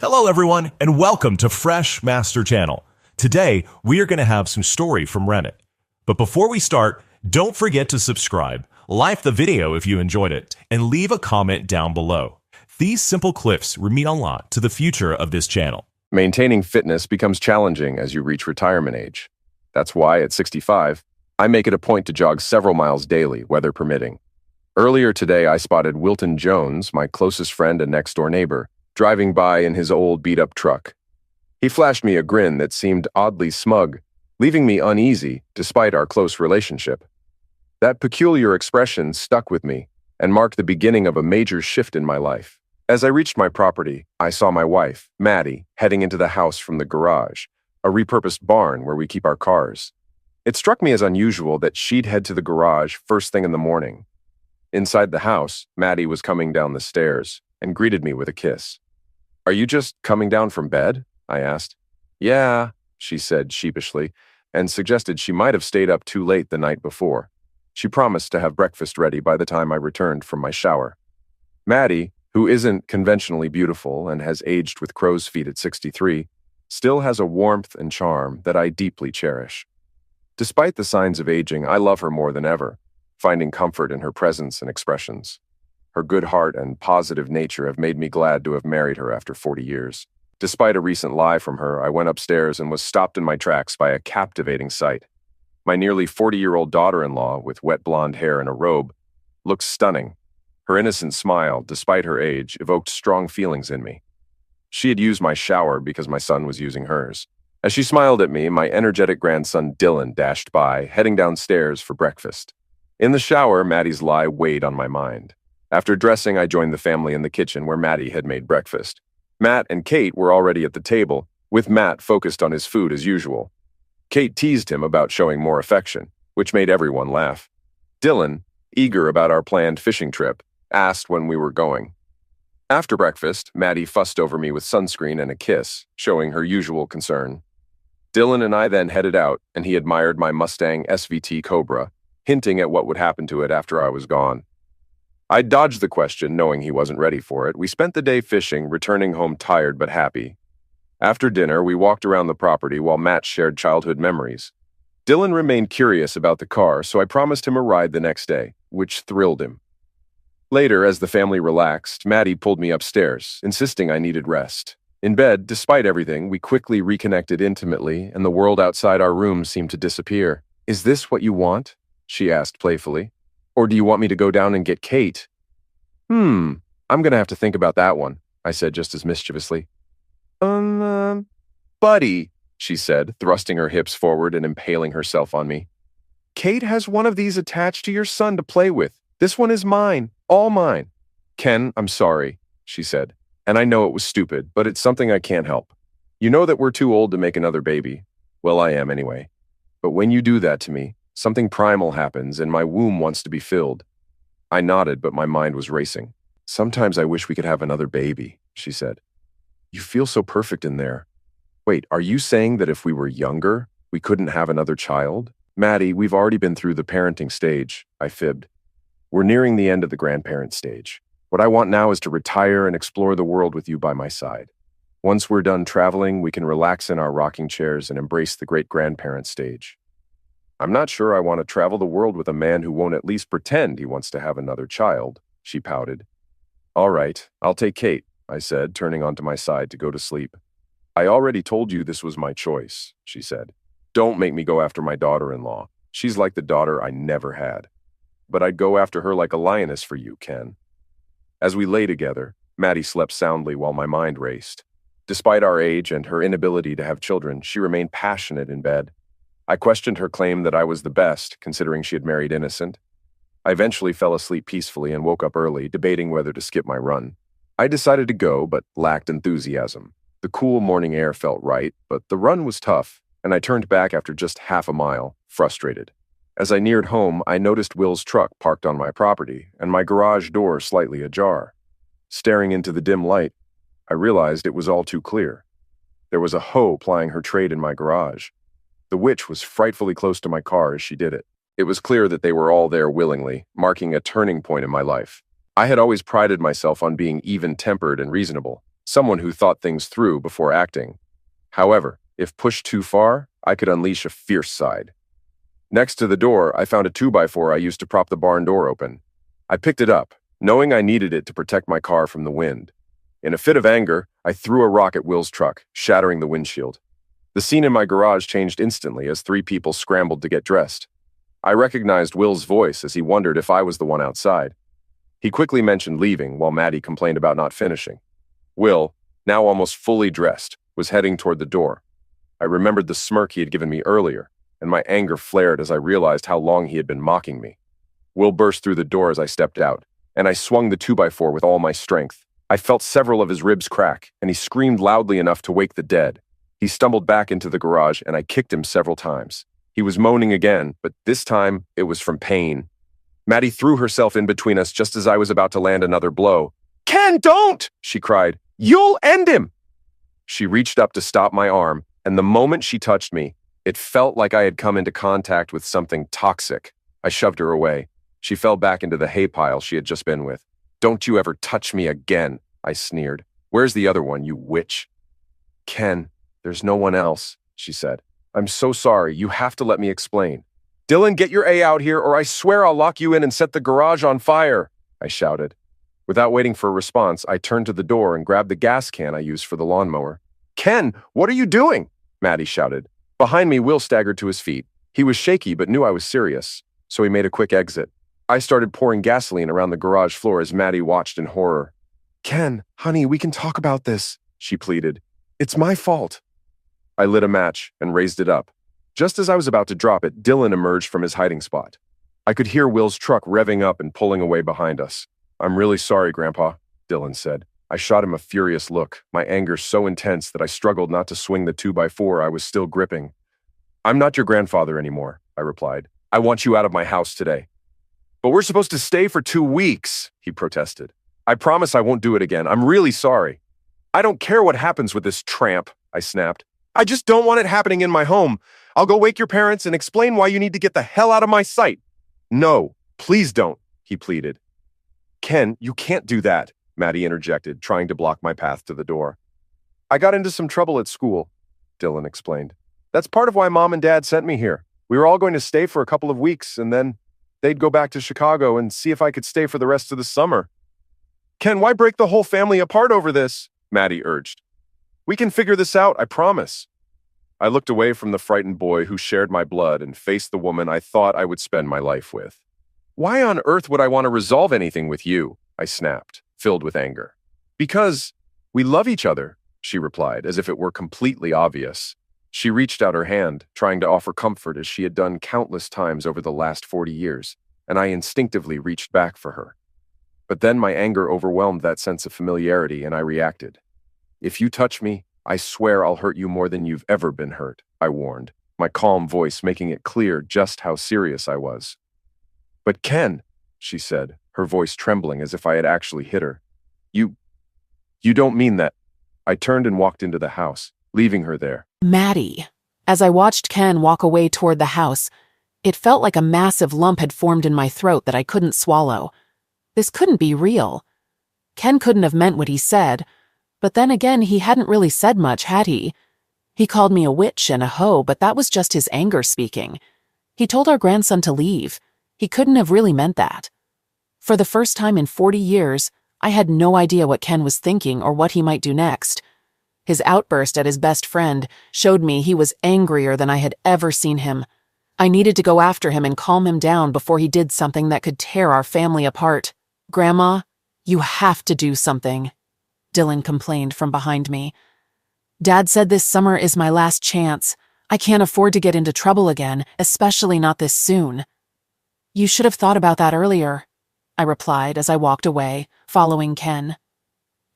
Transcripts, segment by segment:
Hello everyone, and welcome to Fresh Master Channel. Today, we are going to have some story from Reddit. But before we start, don't forget to subscribe, like the video if you enjoyed it, and leave a comment down below. These simple clips mean a lot to the future of this channel. Maintaining fitness becomes challenging as you reach retirement age. That's why, at 65, I make it a point to jog several miles daily, weather permitting. Earlier today, I spotted Wilton Jones, my closest friend and next-door neighbor, driving by in his old beat-up truck. He flashed me a grin that seemed oddly smug, leaving me uneasy despite our close relationship. That peculiar expression stuck with me and marked the beginning of a major shift in my life. As I reached my property, I saw my wife, Maddie, heading into the house from the garage, a repurposed barn where we keep our cars. It struck me as unusual that she'd head to the garage first thing in the morning. Inside the house, Maddie was coming down the stairs and greeted me with a kiss. "Are you just coming down from bed?" I asked. "Yeah," she said sheepishly, and suggested she might have stayed up too late the night before. She promised to have breakfast ready by the time I returned from my shower. Maddie, who isn't conventionally beautiful and has aged with crow's feet at 63, still has a warmth and charm that I deeply cherish. Despite the signs of aging, I love her more than ever, finding comfort in her presence and expressions. Her good heart and positive nature have made me glad to have married her after 40 years. Despite a recent lie from her, I went upstairs and was stopped in my tracks by a captivating sight. My nearly 40-year-old daughter-in-law, with wet blonde hair and a robe, looked stunning. Her innocent smile, despite her age, evoked strong feelings in me. She had used my shower because my son was using hers. As she smiled at me, my energetic grandson Dylan dashed by, heading downstairs for breakfast. In the shower, Maddie's lie weighed on my mind. After dressing, I joined the family in the kitchen where Maddie had made breakfast. Matt and Kate were already at the table, with Matt focused on his food as usual. Kate teased him about showing more affection, which made everyone laugh. Dylan, eager about our planned fishing trip, asked when we were going. After breakfast, Maddie fussed over me with sunscreen and a kiss, showing her usual concern. Dylan and I then headed out, and he admired my Mustang SVT Cobra, hinting at what would happen to it after I was gone. I dodged the question, knowing he wasn't ready for it. We spent the day fishing, returning home tired but happy. After dinner, we walked around the property while Matt shared childhood memories. Dylan remained curious about the car, so I promised him a ride the next day, which thrilled him. Later, as the family relaxed, Maddie pulled me upstairs, insisting I needed rest. In bed, despite everything, we quickly reconnected intimately, and the world outside our room seemed to disappear. "Is this what you want?" she asked playfully. "Or do you want me to go down and get Kate?" I'm gonna have to think about that one," I said just as mischievously. Buddy," she said, thrusting her hips forward and impaling herself on me. "Kate has one of these attached to your son to play with. This one is mine, all mine." "Ken, I'm sorry," she said, "and I know it was stupid, but it's something I can't help. You know that we're too old to make another baby. Well, I am anyway. But when you do that to me, something primal happens and my womb wants to be filled." I nodded, but my mind was racing. "Sometimes I wish we could have another baby," she said. "You feel so perfect in there. Wait, are you saying that if we were younger, we couldn't have another child?" "Maddie, we've already been through the parenting stage," I fibbed. "We're nearing the end of the grandparent stage. What I want now is to retire and explore the world with you by my side. Once we're done traveling, we can relax in our rocking chairs and embrace the great-grandparent stage." "I'm not sure I want to travel the world with a man who won't at least pretend he wants to have another child," she pouted. "All right, I'll take Kate," I said, turning onto my side to go to sleep. "I already told you this was my choice," she said. "Don't make me go after my daughter-in-law. She's like the daughter I never had. But I'd go after her like a lioness for you, Ken." As we lay together, Maddie slept soundly while my mind raced. Despite our age and her inability to have children, she remained passionate in bed. I questioned her claim that I was the best, considering she had married innocent. I eventually fell asleep peacefully and woke up early, debating whether to skip my run. I decided to go, but lacked enthusiasm. The cool morning air felt right, but the run was tough, and I turned back after just half a mile, frustrated. As I neared home, I noticed Will's truck parked on my property, and my garage door slightly ajar. Staring into the dim light, I realized it was all too clear. There was a hoe plying her trade in my garage. The witch was frightfully close to my car as she did it. It was clear that they were all there willingly, marking a turning point in my life. I had always prided myself on being even-tempered and reasonable, someone who thought things through before acting. However, if pushed too far, I could unleash a fierce side. Next to the door, I found a 2x4 I used to prop the barn door open. I picked it up, knowing I needed it to protect my car from the wind. In a fit of anger, I threw a rock at Will's truck, shattering the windshield. The scene in my garage changed instantly as 3 people scrambled to get dressed. I recognized Will's voice as he wondered if I was the one outside. He quickly mentioned leaving while Maddie complained about not finishing. Will, now almost fully dressed, was heading toward the door. I remembered the smirk he had given me earlier, and my anger flared as I realized how long he had been mocking me. Will burst through the door as I stepped out, and I swung the 2x4 with all my strength. I felt several of his ribs crack, and he screamed loudly enough to wake the dead. He stumbled back into the garage, and I kicked him several times. He was moaning again, but this time it was from pain. Maddie threw herself in between us just as I was about to land another blow. "Ken, don't!" she cried. "You'll end him!" She reached up to stop my arm, and the moment she touched me, it felt like I had come into contact with something toxic. I shoved her away. She fell back into the hay pile she had just been with. "Don't you ever touch me again," I sneered. "Where's the other one, you witch?" "Ken, there's no one else," she said. "I'm so sorry. You have to let me explain." "Dylan, get your A out here, or I swear I'll lock you in and set the garage on fire," I shouted. Without waiting for a response, I turned to the door and grabbed the gas can I used for the lawnmower. "Ken, what are you doing?" Maddie shouted. Behind me, Will staggered to his feet. He was shaky but knew I was serious, so he made a quick exit. I started pouring gasoline around the garage floor as Maddie watched in horror. "Ken, honey, we can talk about this," she pleaded. "It's my fault." I lit a match and raised it up. Just as I was about to drop it, Dylan emerged from his hiding spot. I could hear Will's truck revving up and pulling away behind us. "I'm really sorry, Grandpa," Dylan said. I shot him a furious look, my anger so intense that I struggled not to swing the 2x4 I was still gripping. "I'm not your grandfather anymore," I replied. "I want you out of my house today." "But we're supposed to stay for 2 weeks, he protested. "I promise I won't do it again. I'm really sorry." "I don't care what happens with this tramp," I snapped. "I just don't want it happening in my home. I'll go wake your parents and explain why you need to get the hell out of my sight." "No, please don't," he pleaded. "Ken, you can't do that," Maddie interjected, trying to block my path to the door. "I got into some trouble at school," Dylan explained. "That's part of why Mom and Dad sent me here. We were all going to stay for a couple of weeks, and then they'd go back to Chicago and see if I could stay for the rest of the summer." "Ken, why break the whole family apart over this?" Maddie urged. "We can figure this out, I promise." I looked away from the frightened boy who shared my blood and faced the woman I thought I would spend my life with. "Why on earth would I want to resolve anything with you?" I snapped, filled with anger. "Because we love each other," she replied, as if it were completely obvious. She reached out her hand, trying to offer comfort as she had done countless times over the last 40 years, and I instinctively reached back for her. But then my anger overwhelmed that sense of familiarity, and I reacted. "If you touch me, I swear I'll hurt you more than you've ever been hurt," I warned, my calm voice making it clear just how serious I was. "But Ken," she said, her voice trembling as if I had actually hit her. You don't mean that." I turned and walked into the house, leaving her there. Maddie. As I watched Ken walk away toward the house, it felt like a massive lump had formed in my throat that I couldn't swallow. This couldn't be real. Ken couldn't have meant what he said, but then again, he hadn't really said much, had he? He called me a witch and a hoe, but that was just his anger speaking. He told our grandson to leave. He couldn't have really meant that. For the first time in 40 years, I had no idea what Ken was thinking or what he might do next. His outburst at his best friend showed me he was angrier than I had ever seen him. I needed to go after him and calm him down before he did something that could tear our family apart. "Grandma, you have to do something," Dylan complained from behind me. "Dad said this summer is my last chance. I can't afford to get into trouble again, especially not this soon." "You should have thought about that earlier," I replied as I walked away, following Ken.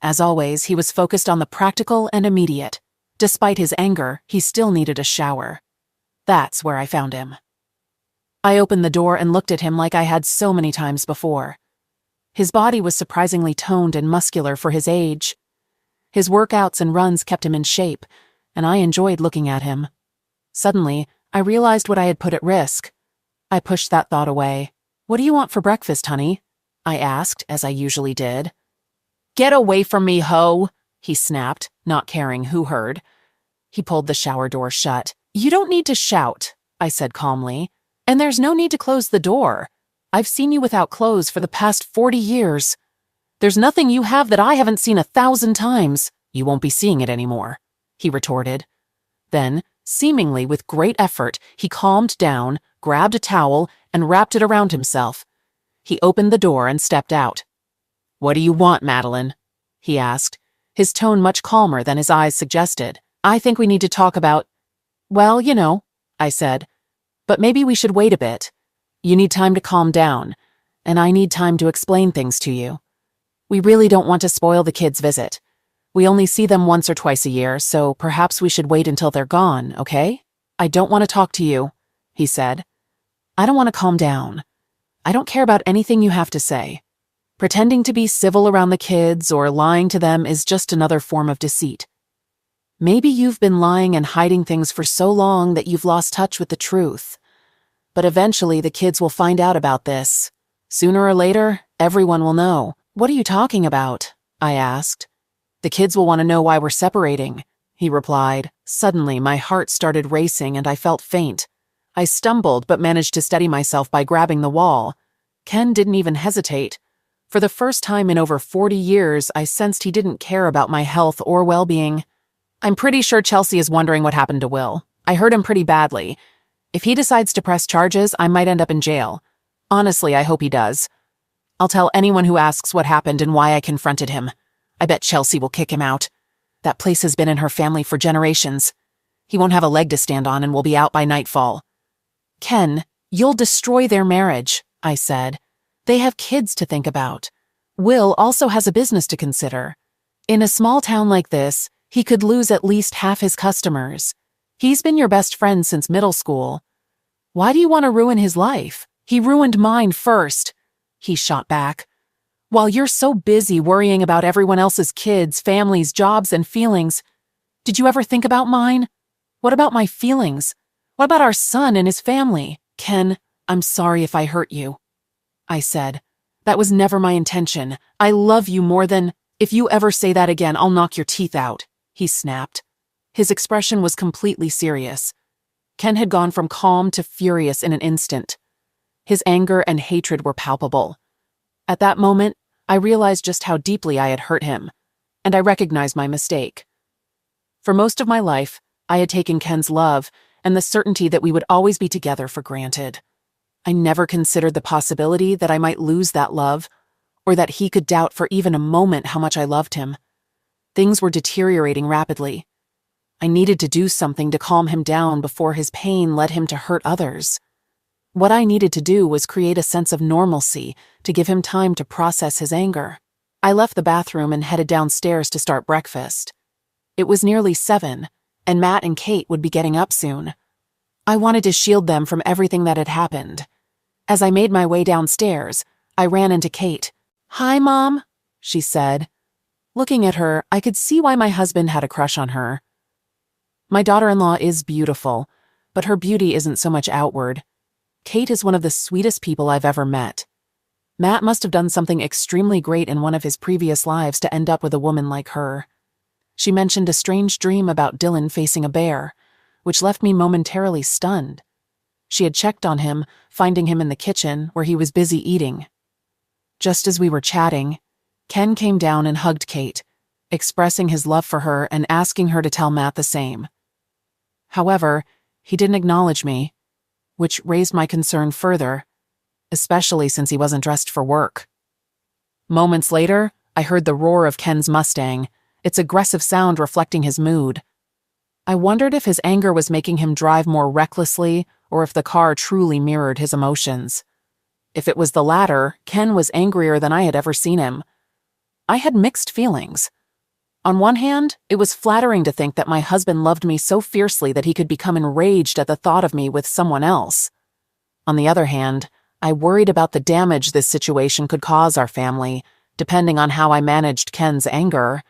As always, he was focused on the practical and immediate. Despite his anger, he still needed a shower. That's where I found him. I opened the door and looked at him like I had so many times before. His body was surprisingly toned and muscular for his age. His workouts and runs kept him in shape, and I enjoyed looking at him. Suddenly, I realized what I had put at risk. I pushed that thought away. "What do you want for breakfast, honey?" I asked, as I usually did. "Get away from me, ho!" he snapped, not caring who heard. He pulled the shower door shut. You don't need to shout, I said calmly. And there's no need to close the door. I've seen you without clothes for the past 40 years. There's nothing you have that I haven't seen 1,000 times. You won't be seeing it anymore, he retorted. Then, seemingly with great effort, he calmed down, grabbed a towel, and wrapped it around himself. He opened the door and stepped out. What do you want, Madeline? He asked, his tone much calmer than his eyes suggested. I think we need to talk about… Well, you know, I said. But maybe we should wait a bit. You need time to calm down, and I need time to explain things to you. We really don't want to spoil the kids' visit. We only see them once or twice a year, so perhaps we should wait until they're gone, okay? I don't want to talk to you, he said. I don't want to calm down. I don't care about anything you have to say. Pretending to be civil around the kids or lying to them is just another form of deceit. Maybe you've been lying and hiding things for so long that you've lost touch with the truth. But eventually the kids will find out about this. Sooner or later, everyone will know. What are you talking about? I asked. The kids will want to know why we're separating, he replied. Suddenly, my heart started racing and I felt faint. I stumbled but managed to steady myself by grabbing the wall. Ken didn't even hesitate. For the first time in over 40 years, I sensed he didn't care about my health or well-being. I'm pretty sure Chelsea is wondering what happened to Will. I hurt him pretty badly. If he decides to press charges, I might end up in jail. Honestly, I hope he does. I'll tell anyone who asks what happened and why I confronted him. I bet Chelsea will kick him out. That place has been in her family for generations. He won't have a leg to stand on and will be out by nightfall. Ken, you'll destroy their marriage, I said. They have kids to think about. Will also has a business to consider. In a small town like this, he could lose at least half his customers. He's been your best friend since middle school. Why do you want to ruin his life? He ruined mine first, he shot back. While you're so busy worrying about everyone else's kids, families, jobs, and feelings, did you ever think about mine? What about my feelings? What about our son and his family? Ken, I'm sorry if I hurt you, I said. That was never my intention. I love you more than… If you ever say that again, I'll knock your teeth out, he snapped. His expression was completely serious. Ken had gone from calm to furious in an instant. His anger and hatred were palpable. At that moment, I realized just how deeply I had hurt him, and I recognized my mistake. For most of my life, I had taken Ken's love and the certainty that we would always be together for granted. I never considered the possibility that I might lose that love, or that he could doubt for even a moment how much I loved him. Things were deteriorating rapidly. I needed to do something to calm him down before his pain led him to hurt others. What I needed to do was create a sense of normalcy to give him time to process his anger. I left the bathroom and headed downstairs to start breakfast. It was nearly 7, and Matt and Kate would be getting up soon. I wanted to shield them from everything that had happened. As I made my way downstairs, I ran into Kate. "Hi, Mom," she said. Looking at her, I could see why my husband had a crush on her. My daughter-in-law is beautiful, but her beauty isn't so much outward. Kate is one of the sweetest people I've ever met. Matt must have done something extremely great in one of his previous lives to end up with a woman like her. She mentioned a strange dream about Dylan facing a bear, which left me momentarily stunned. She had checked on him, finding him in the kitchen where he was busy eating. Just as we were chatting, Ken came down and hugged Kate, expressing his love for her and asking her to tell Matt the same. However, he didn't acknowledge me, which raised my concern further, especially since he wasn't dressed for work. Moments later, I heard the roar of Ken's Mustang, its aggressive sound reflecting his mood. I wondered if his anger was making him drive more recklessly or if the car truly mirrored his emotions. If it was the latter, Ken was angrier than I had ever seen him. I had mixed feelings. On one hand, it was flattering to think that my husband loved me so fiercely that he could become enraged at the thought of me with someone else. On the other hand, I worried about the damage this situation could cause our family, depending on how I managed Ken's anger.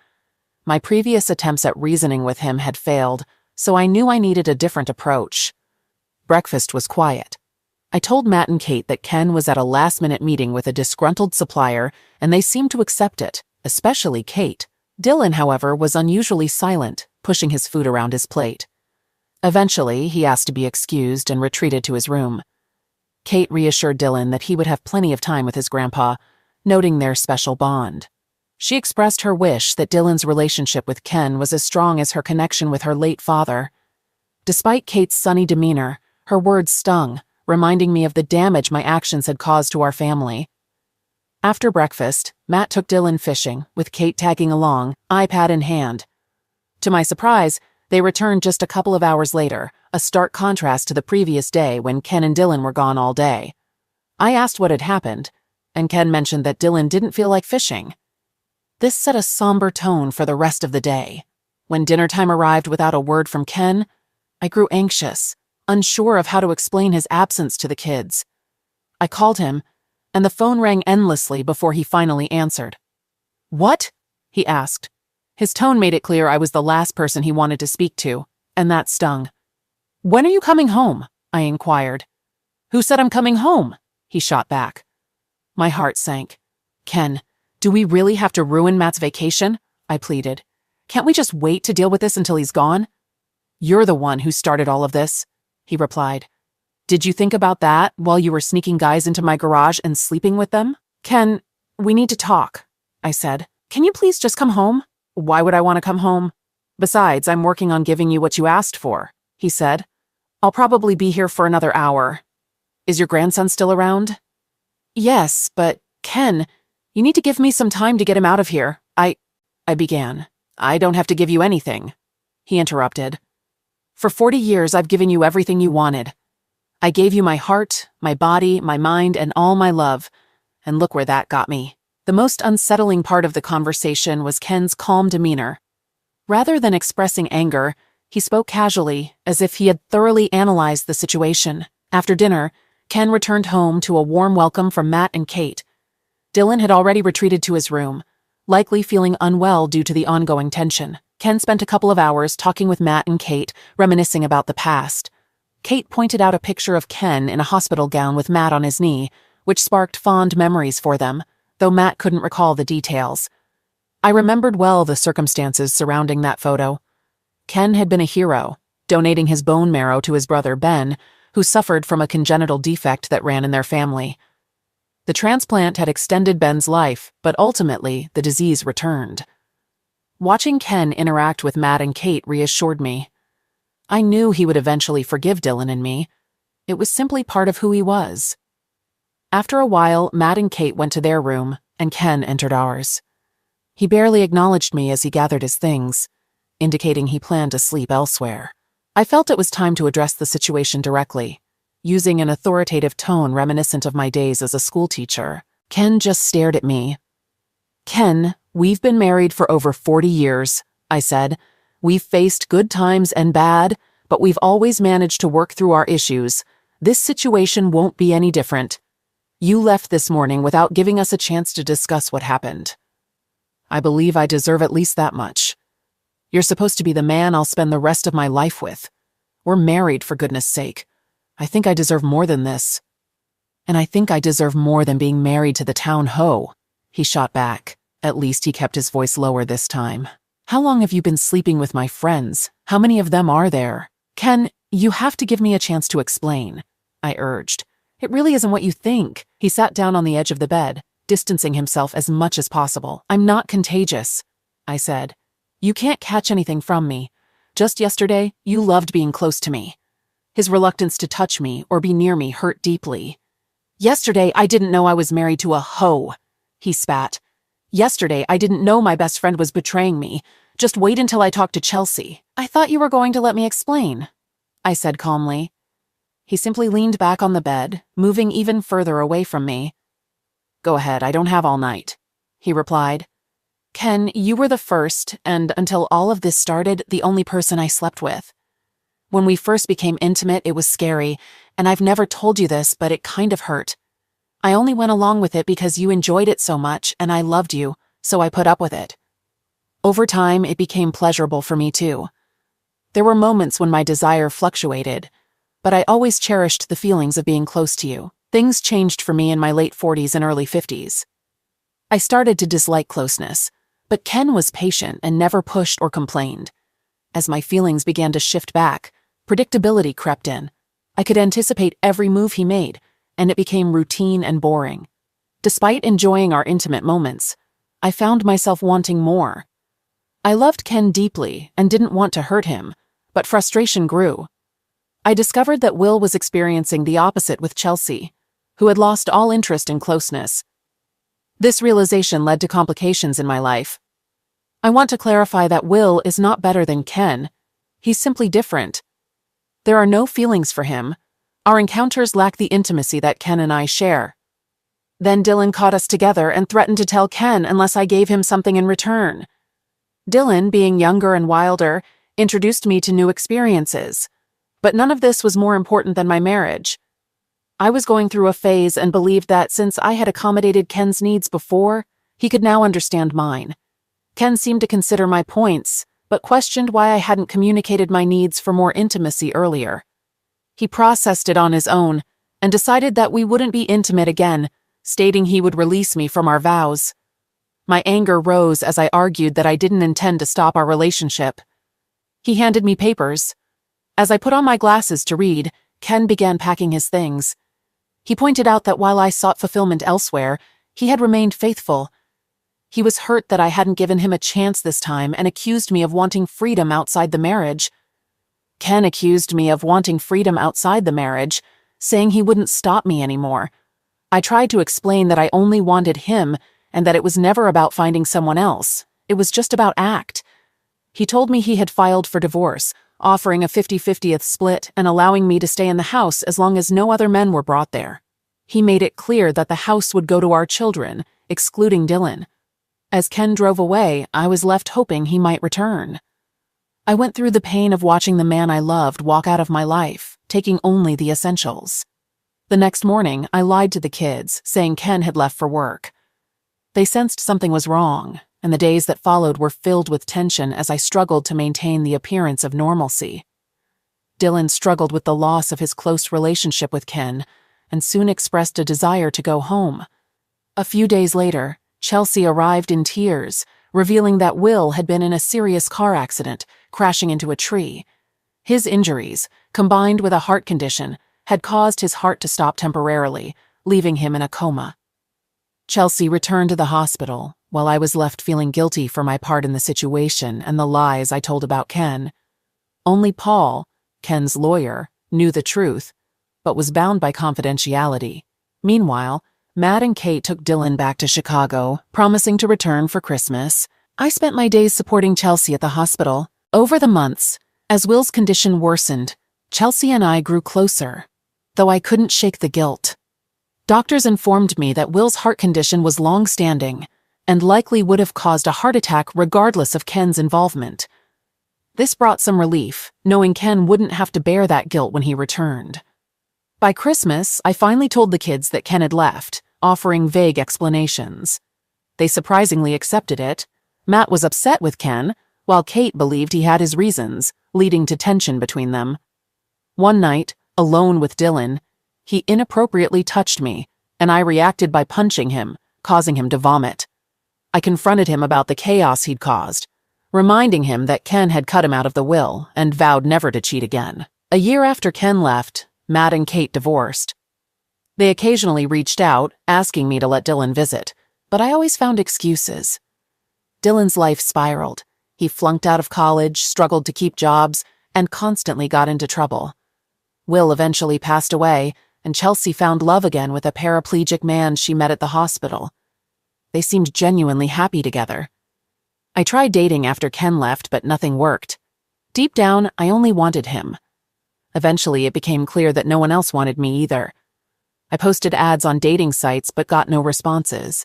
My previous attempts at reasoning with him had failed, so I knew I needed a different approach. Breakfast was quiet. I told Matt and Kate that Ken was at a last-minute meeting with a disgruntled supplier, and they seemed to accept it, especially Kate. Dylan, however, was unusually silent, pushing his food around his plate. Eventually, he asked to be excused and retreated to his room. Kate reassured Dylan that he would have plenty of time with his grandpa, noting their special bond. She expressed her wish that Dylan's relationship with Ken was as strong as her connection with her late father. Despite Kate's sunny demeanor, her words stung, reminding me of the damage my actions had caused to our family. After breakfast, Matt took Dylan fishing, with Kate tagging along, iPad in hand. To my surprise, they returned just a couple of hours later, a stark contrast to the previous day when Ken and Dylan were gone all day. I asked what had happened, and Ken mentioned that Dylan didn't feel like fishing. This set a somber tone for the rest of the day. When dinner time arrived without a word from Ken, I grew anxious, unsure of how to explain his absence to the kids. I called him, and the phone rang endlessly before he finally answered. "What?" he asked. His tone made it clear I was the last person he wanted to speak to, and that stung. "When are you coming home?" I inquired. "Who said I'm coming home?" he shot back. My heart sank. "Ken, do we really have to ruin Matt's vacation?" I pleaded. "Can't we just wait to deal with this until he's gone?" "You're the one who started all of this," he replied. "Did you think about that while you were sneaking guys into my garage and sleeping with them?" "Ken, we need to talk," I said. "Can you please just come home?" "Why would I want to come home? Besides, I'm working on giving you what you asked for," he said. "I'll probably be here for another hour. Is your grandson still around?" "Yes, but Ken, you need to give me some time to get him out of here. I began. "I don't have to give you anything," he interrupted. "For 40 years, I've given you everything you wanted. I gave you my heart, my body, my mind, and all my love, and look where that got me." The most unsettling part of the conversation was Ken's calm demeanor. Rather than expressing anger, he spoke casually, as if he had thoroughly analyzed the situation. After dinner, Ken returned home to a warm welcome from Matt and Kate. Dylan had already retreated to his room, likely feeling unwell due to the ongoing tension. Ken spent a couple of hours talking with Matt and Kate, reminiscing about the past. Kate pointed out a picture of Ken in a hospital gown with Matt on his knee, which sparked fond memories for them, though Matt couldn't recall the details. I remembered well the circumstances surrounding that photo. Ken had been a hero, donating his bone marrow to his brother Ben, who suffered from a congenital defect that ran in their family. The transplant had extended Ben's life, but ultimately the disease returned. Watching Ken interact with Matt and Kate reassured me. I knew he would eventually forgive Dylan and me. It was simply part of who he was. After a while, Matt and Kate went to their room, and Ken entered ours. He barely acknowledged me as he gathered his things, indicating he planned to sleep elsewhere. I felt it was time to address the situation directly, using an authoritative tone reminiscent of my days as a schoolteacher. Ken just stared at me. "Ken, we've been married for over 40 years, I said. "We've faced good times and bad, but we've always managed to work through our issues. This situation won't be any different. You left this morning without giving us a chance to discuss what happened. I believe I deserve at least that much. You're supposed to be the man I'll spend the rest of my life with. We're married, for goodness sake. I think I deserve more than this. And I think I deserve more than being married to the town hoe," he shot back. At least he kept his voice lower this time. "How long have you been sleeping with my friends? How many of them are there?" "Ken, you have to give me a chance to explain," I urged. "It really isn't what you think." He sat down on the edge of the bed, distancing himself as much as possible. "I'm not contagious," I said. "You can't catch anything from me. Just yesterday, you loved being close to me." His reluctance to touch me or be near me hurt deeply. "Yesterday, I didn't know I was married to a hoe," he spat. "Yesterday, I didn't know my best friend was betraying me. Just wait until I talk to Chelsea." "I thought you were going to let me explain," I said calmly. He simply leaned back on the bed, moving even further away from me. "Go ahead, I don't have all night," he replied. "Ken, you were the first, and until all of this started, the only person I slept with. When we first became intimate, it was scary, and I've never told you this, but it kind of hurt. I only went along with it because you enjoyed it so much, and I loved you, so I put up with it. Over time, it became pleasurable for me too. There were moments when my desire fluctuated, but I always cherished the feelings of being close to you. Things changed for me in my late 40s and early 50s. I started to dislike closeness, But Ken was patient and never pushed or complained. As my feelings began to shift back, predictability crept in. I could anticipate every move he made, and it became routine and boring. Despite enjoying our intimate moments, I found myself wanting more. I loved Ken deeply and didn't want to hurt him, but frustration grew. I discovered that Will was experiencing the opposite with Chelsea, who had lost all interest in closeness. This realization led to complications in my life. I want to clarify that Will is not better than Ken. He's simply different. There are no feelings for him. Our encounters lack the intimacy that Ken and I share. Then Dylan caught us together and threatened to tell Ken unless I gave him something in return. Dylan, being younger and wilder, introduced me to new experiences. But none of this was more important than my marriage. I was going through a phase and believed that since I had accommodated Ken's needs before, he could now understand mine. Ken seemed to consider my points, but questioned why I hadn't communicated my needs for more intimacy earlier. He processed it on his own and decided that we wouldn't be intimate again, stating he would release me from our vows. My anger rose as I argued that I didn't intend to stop our relationship. He handed me papers. As I put on my glasses to read, Ken began packing his things. He pointed out that while I sought fulfillment elsewhere, he had remained faithful. He was hurt that I hadn't given him a chance this time and accused me of wanting freedom outside the marriage. Ken accused me of wanting freedom outside the marriage, saying he wouldn't stop me anymore. I tried to explain that I only wanted him and that it was never about finding someone else. It was just about act. He told me he had filed for divorce, offering a 50-50th split and allowing me to stay in the house as long as no other men were brought there. He made it clear that the house would go to our children, excluding Dylan. As Ken drove away, I was left hoping he might return. I went through the pain of watching the man I loved walk out of my life, taking only the essentials. The next morning, I lied to the kids, saying Ken had left for work. They sensed something was wrong, and the days that followed were filled with tension as I struggled to maintain the appearance of normalcy. Dylan struggled with the loss of his close relationship with Ken, and soon expressed a desire to go home. A few days later, Chelsea arrived in tears, revealing that Will had been in a serious car accident, crashing into a tree. His injuries, combined with a heart condition, had caused his heart to stop temporarily, leaving him in a coma. Chelsea returned to the hospital, while I was left feeling guilty for my part in the situation and the lies I told about Ken. Only Paul, Ken's lawyer, knew the truth, but was bound by confidentiality. Meanwhile, Matt and Kate took Dylan back to Chicago, promising to return for Christmas. I spent my days supporting Chelsea at the hospital. Over the months, as Will's condition worsened, Chelsea and I grew closer, though I couldn't shake the guilt. Doctors informed me that Will's heart condition was long-standing and likely would have caused a heart attack regardless of Ken's involvement. This brought some relief, knowing Ken wouldn't have to bear that guilt when he returned. By Christmas, I finally told the kids that Ken had left, offering vague explanations. They surprisingly accepted it. Matt was upset with Ken, while Kate believed he had his reasons, leading to tension between them. One night, alone with Dylan, he inappropriately touched me, and I reacted by punching him, causing him to vomit. I confronted him about the chaos he'd caused, reminding him that Ken had cut him out of the will and vowed never to cheat again. A year after Ken left, Matt and Kate divorced. They occasionally reached out, asking me to let Dylan visit, but I always found excuses. Dylan's life spiraled. He flunked out of college, struggled to keep jobs, and constantly got into trouble. Will eventually passed away, and Chelsea found love again with a paraplegic man she met at the hospital. They seemed genuinely happy together. I tried dating after Ken left, but nothing worked. Deep down, I only wanted him. Eventually, it became clear that no one else wanted me either. I posted ads on dating sites but got no responses.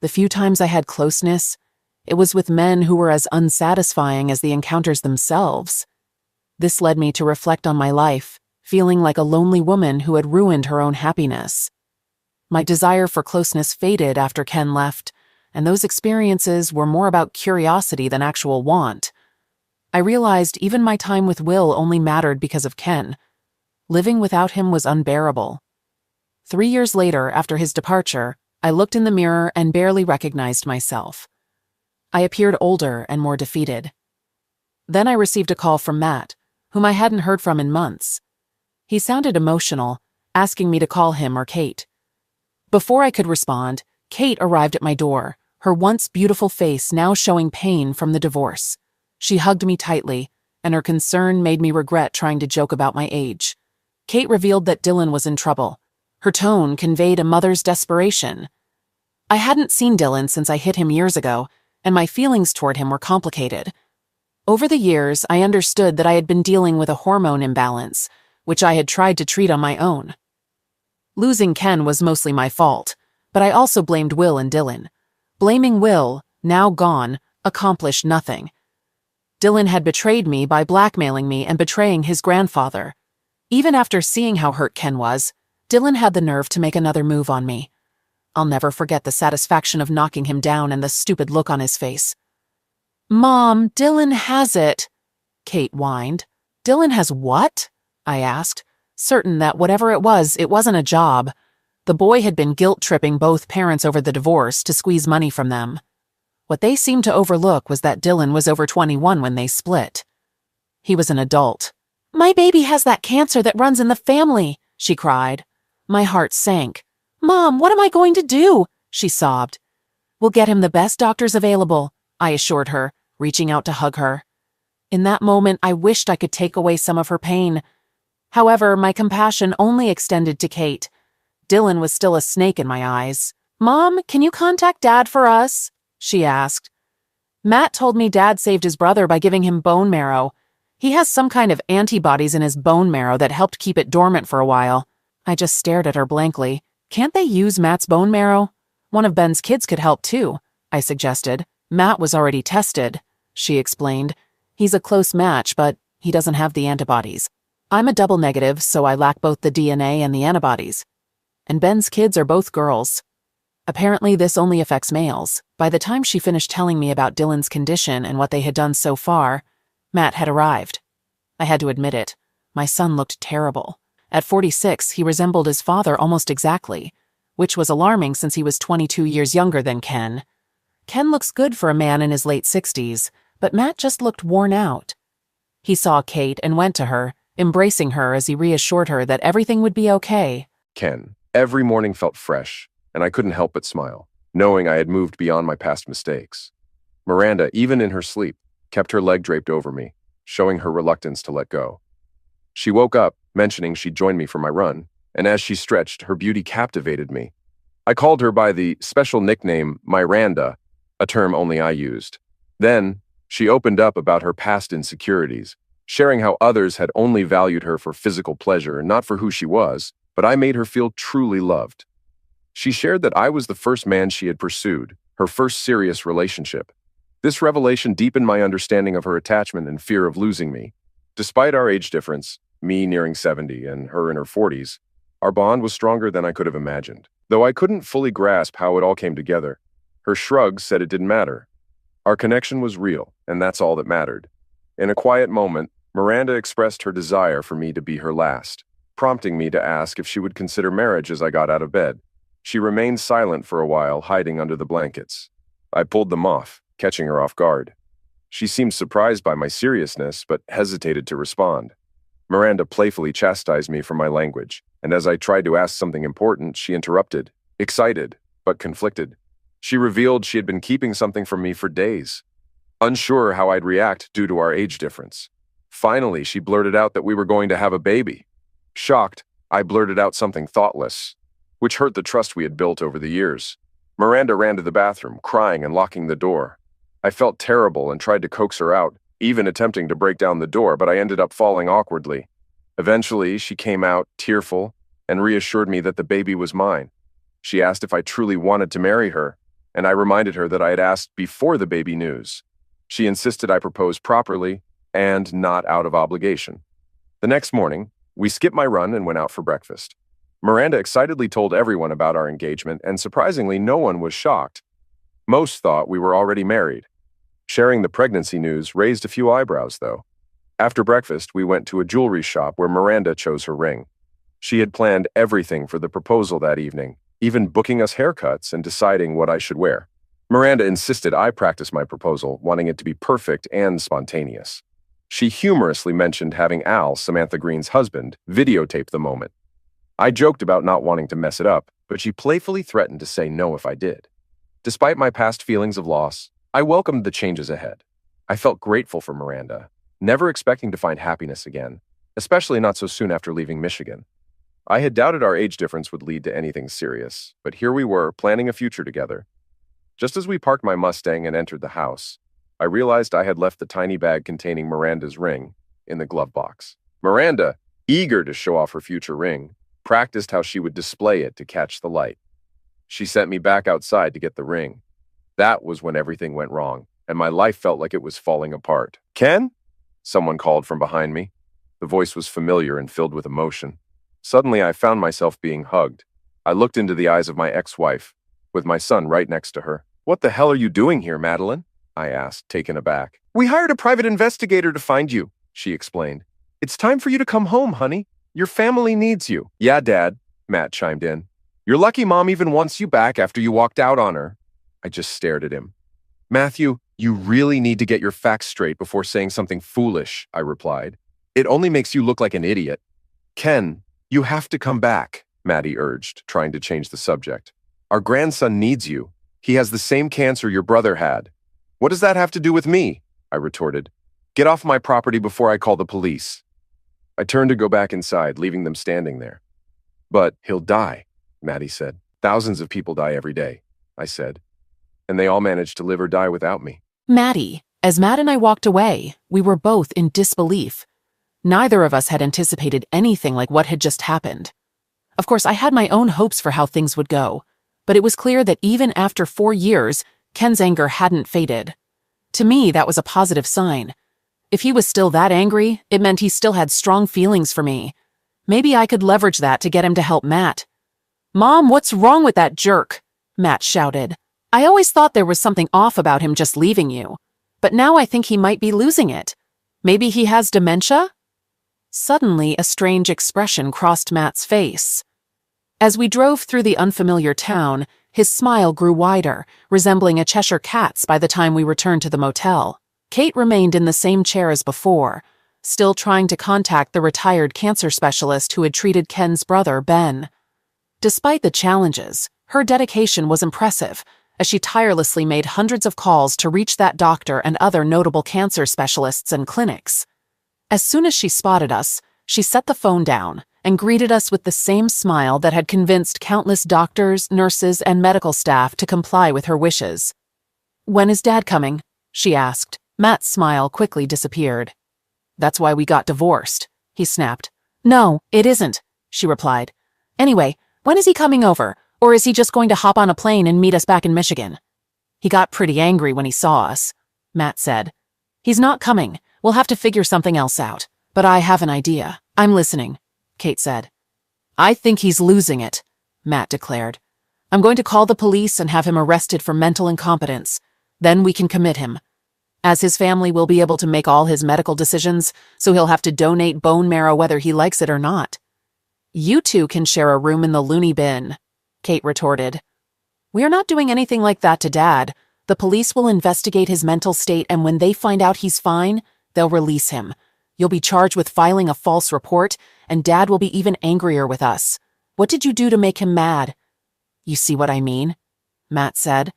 The few times I had closeness, it was with men who were as unsatisfying as the encounters themselves. This led me to reflect on my life, feeling like a lonely woman who had ruined her own happiness. My desire for closeness faded after Ken left, and those experiences were more about curiosity than actual want. I realized even my time with Will only mattered because of Ken. Living without him was unbearable. 3 years later, after his departure, I looked in the mirror and barely recognized myself. I appeared older and more defeated. Then I received a call from Matt, whom I hadn't heard from in months. He sounded emotional, asking me to call him or Kate. Before I could respond, Kate arrived at my door, her once beautiful face now showing pain from the divorce. She hugged me tightly, and her concern made me regret trying to joke about my age. Kate revealed that Dylan was in trouble. Her tone conveyed a mother's desperation. I hadn't seen Dylan since I hit him years ago, and my feelings toward him were complicated. Over the years, I understood that I had been dealing with a hormone imbalance, which I had tried to treat on my own. Losing Ken was mostly my fault, but I also blamed Will and Dylan. Blaming Will, now gone, accomplished nothing. Dylan had betrayed me by blackmailing me and betraying his grandfather. Even after seeing how hurt Ken was, Dylan had the nerve to make another move on me. I'll never forget the satisfaction of knocking him down and the stupid look on his face. "Mom, Dylan has it," Kate whined. "Dylan has what?" I asked, certain that whatever it wasn't a job. The boy had been guilt-tripping both parents over the divorce to squeeze money from them. What they seemed to overlook was that Dylan was over 21 when they split. He was an adult. "My baby has that cancer that runs in the family," she cried. My heart sank. "Mom, what am I going to do?" she sobbed. "We'll get him the best doctors available," I assured her, reaching out to hug her. In that moment, I wished I could take away some of her pain. However, my compassion only extended to Kate. Dylan was still a snake in my eyes. "Mom, can you contact Dad for us?" she asked. "Matt told me Dad saved his brother by giving him bone marrow. He has some kind of antibodies in his bone marrow that helped keep it dormant for a while." I just stared at her blankly. "Can't they use Matt's bone marrow? One of Ben's kids could help too," I suggested. "Matt was already tested," she explained. "He's a close match, but he doesn't have the antibodies. I'm a double negative, so I lack both the DNA and the antibodies. And Ben's kids are both girls. Apparently, this only affects males." By the time she finished telling me about Dylan's condition and what they had done so far, Matt had arrived. I had to admit it. My son looked terrible. At 46, he resembled his father almost exactly, which was alarming since he was 22 years younger than Ken. Ken looks good for a man in his late 60s, but Matt just looked worn out. He saw Kate and went to her, embracing her as he reassured her that everything would be okay. Ken. Every morning felt fresh, and I couldn't help but smile, knowing I had moved beyond my past mistakes. Miranda, even in her sleep, kept her leg draped over me, showing her reluctance to let go. She woke up, mentioning she'd join me for my run, and as she stretched, her beauty captivated me. I called her by the special nickname Miranda, a term only I used. Then, she opened up about her past insecurities, sharing how others had only valued her for physical pleasure, not for who she was, but I made her feel truly loved. She shared that I was the first man she had pursued, her first serious relationship. This revelation deepened my understanding of her attachment and fear of losing me. Despite our age difference, me nearing 70 and her in her 40s, our bond was stronger than I could have imagined. Though I couldn't fully grasp how it all came together, her shrugs said it didn't matter. Our connection was real, and that's all that mattered. In a quiet moment, Miranda expressed her desire for me to be her last, prompting me to ask if she would consider marriage as I got out of bed. She remained silent for a while, hiding under the blankets. I pulled them off, catching her off guard. She seemed surprised by my seriousness, but hesitated to respond. Miranda playfully chastised me for my language, and as I tried to ask something important, she interrupted, excited, but conflicted. She revealed she had been keeping something from me for days, unsure how I'd react due to our age difference. Finally, she blurted out that we were going to have a baby. Shocked, I blurted out something thoughtless, which hurt the trust we had built over the years. Miranda ran to the bathroom, crying and locking the door. I felt terrible and tried to coax her out, even attempting to break down the door, but I ended up falling awkwardly. Eventually, she came out, tearful, and reassured me that the baby was mine. She asked if I truly wanted to marry her, and I reminded her that I had asked before the baby news. She insisted I propose properly and not out of obligation. The next morning, we skipped my run and went out for breakfast. Miranda excitedly told everyone about our engagement, and surprisingly, no one was shocked. Most thought we were already married. Sharing the pregnancy news raised a few eyebrows, though. After breakfast, we went to a jewelry shop where Miranda chose her ring. She had planned everything for the proposal that evening, even booking us haircuts and deciding what I should wear. Miranda insisted I practice my proposal, wanting it to be perfect and spontaneous. She humorously mentioned having Al, Samantha Green's husband, videotape the moment. I joked about not wanting to mess it up, but she playfully threatened to say no if I did. Despite my past feelings of loss, I welcomed the changes ahead. I felt grateful for Miranda, never expecting to find happiness again, especially not so soon after leaving Michigan. I had doubted our age difference would lead to anything serious, but here we were, planning a future together. Just as we parked my Mustang and entered the house, I realized I had left the tiny bag containing Miranda's ring in the glove box. Miranda, eager to show off her future ring, practiced how she would display it to catch the light. She sent me back outside to get the ring. That was when everything went wrong, and my life felt like it was falling apart. "Ken?" Someone called from behind me. The voice was familiar and filled with emotion. Suddenly, I found myself being hugged. I looked into the eyes of my ex-wife, with my son right next to her. "What the hell are you doing here, Madeline?" I asked, taken aback. "We hired a private investigator to find you," she explained. "It's time for you to come home, honey. Your family needs you." "Yeah, Dad," Matt chimed in. "You're lucky Mom even wants you back after you walked out on her." I just stared at him. "Matthew, you really need to get your facts straight before saying something foolish," I replied. "It only makes you look like an idiot." "Ken, you have to come back," Maddie urged, trying to change the subject. "Our grandson needs you. He has the same cancer your brother had." "What does that have to do with me?" I retorted. "Get off my property before I call the police." I turned to go back inside, leaving them standing there. "But he'll die," Maddie said. "Thousands of people die every day," I said. "And they all manage to live or die without me." Maddie, as Matt and I walked away, we were both in disbelief. Neither of us had anticipated anything like what had just happened. Of course, I had my own hopes for how things would go, but it was clear that even after 4 years, Ken's anger hadn't faded. To me, that was a positive sign. If he was still that angry, it meant he still had strong feelings for me. Maybe I could leverage that to get him to help Matt. "Mom, what's wrong with that jerk?" Matt shouted. "I always thought there was something off about him just leaving you, but now I think he might be losing it. Maybe he has dementia?" Suddenly, a strange expression crossed Matt's face. As we drove through the unfamiliar town, his smile grew wider, resembling a Cheshire cat's by the time we returned to the motel. Kate remained in the same chair as before, still trying to contact the retired cancer specialist who had treated Ken's brother, Ben. Despite the challenges, her dedication was impressive, as she tirelessly made hundreds of calls to reach that doctor and other notable cancer specialists and clinics. As soon as she spotted us, she set the phone down and greeted us with the same smile that had convinced countless doctors, nurses, and medical staff to comply with her wishes. "When is Dad coming?" she asked. Matt's smile quickly disappeared. "That's why we got divorced," he snapped. "No, it isn't," she replied. "Anyway, when is he coming over, or is he just going to hop on a plane and meet us back in Michigan?" "He got pretty angry when he saw us," Matt said. "He's not coming. We'll have to figure something else out. But I have an idea." "I'm listening," Kate said. "I think he's losing it," Matt declared. "I'm going to call the police and have him arrested for mental incompetence. Then we can commit him. As his family will be able to make all his medical decisions, so he'll have to donate bone marrow whether he likes it or not." "You two can share a room in the loony bin," Kate retorted. "We're not doing anything like that to Dad. The police will investigate his mental state, and when they find out he's fine, they'll release him. You'll be charged with filing a false report, and Dad will be even angrier with us. What did you do to make him mad?" "You see what I mean?" Matt said.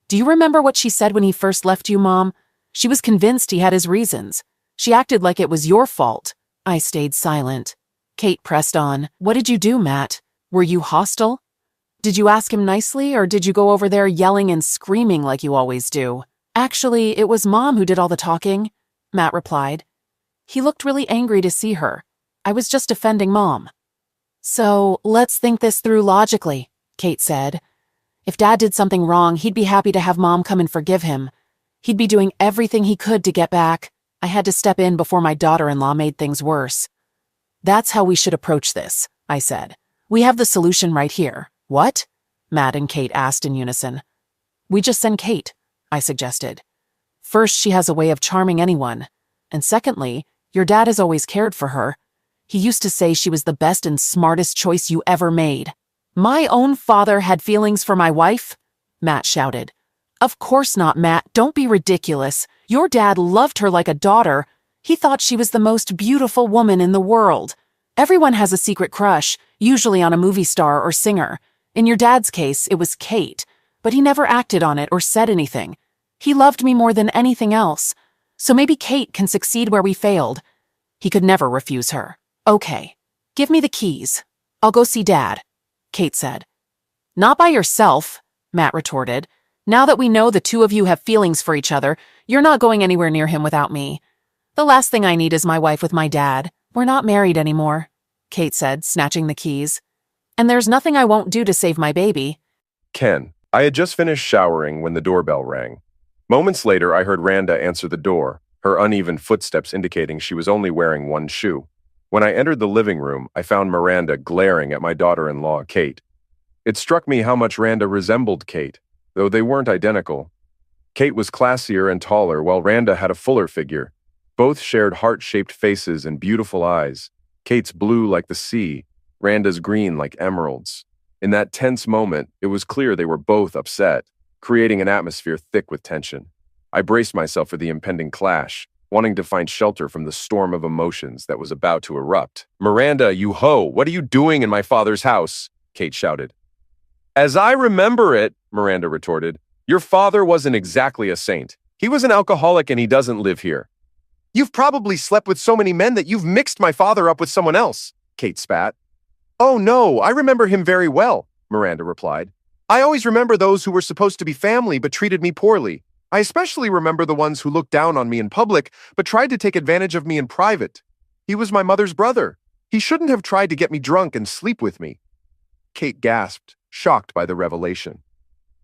"Do you remember what she said when he first left you, Mom? She was convinced he had his reasons. She acted like it was your fault." I stayed silent. Kate pressed on. "What did you do, Matt? Were you hostile? Did you ask him nicely, or did you go over there yelling and screaming like you always do?" "Actually, it was Mom who did all the talking," Matt replied. He looked really angry to see her. "I was just defending Mom." "So, let's think this through logically," Kate said. "If Dad did something wrong, he'd be happy to have Mom come and forgive him. He'd be doing everything he could to get back. I had to step in before my daughter-in-law made things worse." "That's how we should approach this," I said. "We have the solution right here." "What?" Matt and Kate asked in unison. "We just send Kate," I suggested. "First, she has a way of charming anyone. And secondly, your dad has always cared for her. He used to say she was the best and smartest choice you ever made." "My own father had feelings for my wife?" Matt shouted. Of course not, Matt. Don't be ridiculous. Your dad loved her like a daughter. He thought she was the most beautiful woman in the world. Everyone has a secret crush, usually on a movie star or singer. In your dad's case, it was Kate, but he never acted on it or said anything. He loved me more than anything else. So maybe Kate can succeed where we failed. He could never refuse her. Okay, give me the keys. I'll go see Dad, Kate said. Not by yourself, Matt retorted. Now that we know the two of you have feelings for each other, you're not going anywhere near him without me. The last thing I need is my wife with my dad. We're not married anymore, Kate said, snatching the keys. And there's nothing I won't do to save my baby. Ken, I had just finished showering when the doorbell rang. Moments later, I heard Randa answer the door, her uneven footsteps indicating she was only wearing one shoe. When I entered the living room, I found Miranda glaring at my daughter-in-law, Kate. It struck me how much Randa resembled Kate, though they weren't identical. Kate was classier and taller, while Randa had a fuller figure. Both shared heart-shaped faces and beautiful eyes. Kate's blue like the sea, Randa's green like emeralds. In that tense moment, it was clear they were both upset, creating an atmosphere thick with tension. I braced myself for the impending clash, wanting to find shelter from the storm of emotions that was about to erupt. "Miranda, you hoe, what are you doing in my father's house?" Kate shouted. "As I remember it," Miranda retorted, "your father wasn't exactly a saint. He was an alcoholic and he doesn't live here." "You've probably slept with so many men that you've mixed my father up with someone else," Kate spat. "Oh no, I remember him very well," Miranda replied. "I always remember those who were supposed to be family but treated me poorly. I especially remember the ones who looked down on me in public but tried to take advantage of me in private. He was my mother's brother. He shouldn't have tried to get me drunk and sleep with me." Kate gasped, shocked by the revelation.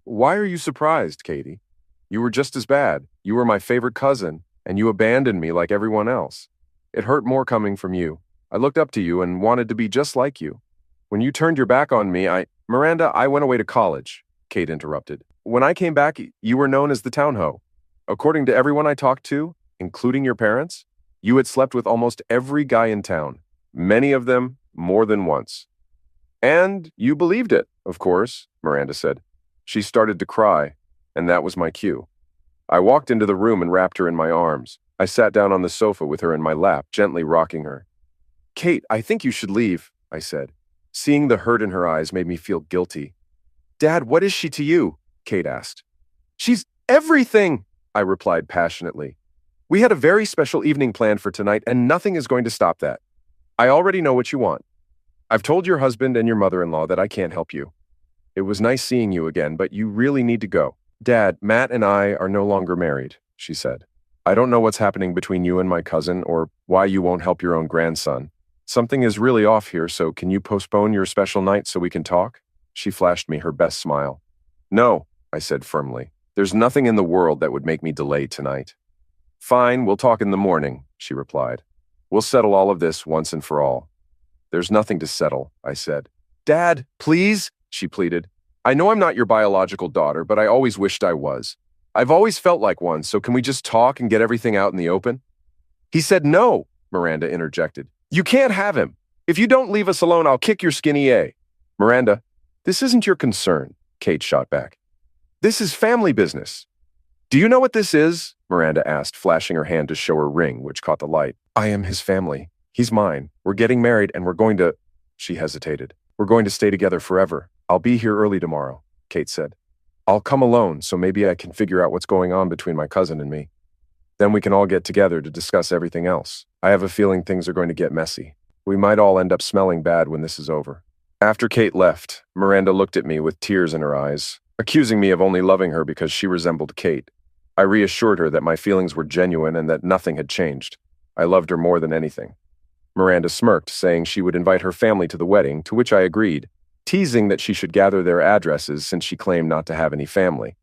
"Why are you surprised, Katie? You were just as bad. You were my favorite cousin, and you abandoned me like everyone else. It hurt more coming from you. I looked up to you and wanted to be just like you. When you turned your back on me, Miranda, I went away to college," Kate interrupted. "When I came back, you were known as the town hoe. According to everyone I talked to, including your parents, you had slept with almost every guy in town, many of them more than once. And you believed it, of course," Miranda said. She started to cry, and that was my cue. I walked into the room and wrapped her in my arms. I sat down on the sofa with her in my lap, gently rocking her. "Kate, I think you should leave," I said. Seeing the hurt in her eyes made me feel guilty. "Dad, what is she to you?" Kate asked. "She's everything," I replied passionately. "We had a very special evening planned for tonight, and nothing is going to stop that. I already know what you want. I've told your husband and your mother-in-law that I can't help you. It was nice seeing you again, but you really need to go. Dad, Matt and I are no longer married," she said. "I don't know what's happening between you and my cousin or why you won't help your own grandson. Something is really off here, so can you postpone your special night so we can talk?" She flashed me her best smile. "No," I said firmly. "There's nothing in the world that would make me delay tonight." "Fine, we'll talk in the morning," she replied. "We'll settle all of this once and for all." "There's nothing to settle," I said. "Dad, please," she pleaded. "I know I'm not your biological daughter, but I always wished I was. I've always felt like one, so can we just talk and get everything out in the open?" "He said no," Miranda interjected. "You can't have him. If you don't leave us alone, I'll kick your skinny A." "Miranda, this isn't your concern," Kate shot back. "This is family business." "Do you know what this is?" Miranda asked, flashing her hand to show her ring, which caught the light. "I am his family. He's mine. We're getting married and we're going to—" She hesitated. "We're going to stay together forever. I'll be here early tomorrow," Kate said. "I'll come alone, so maybe I can figure out what's going on between my cousin and me. Then we can all get together to discuss everything else. I have a feeling things are going to get messy. We might all end up smelling bad when this is over." After Kate left, Miranda looked at me with tears in her eyes, accusing me of only loving her because she resembled Kate. I reassured her that my feelings were genuine and that nothing had changed. I loved her more than anything. Miranda smirked, saying she would invite her family to the wedding, to which I agreed, teasing that she should gather their addresses since she claimed not to have any family.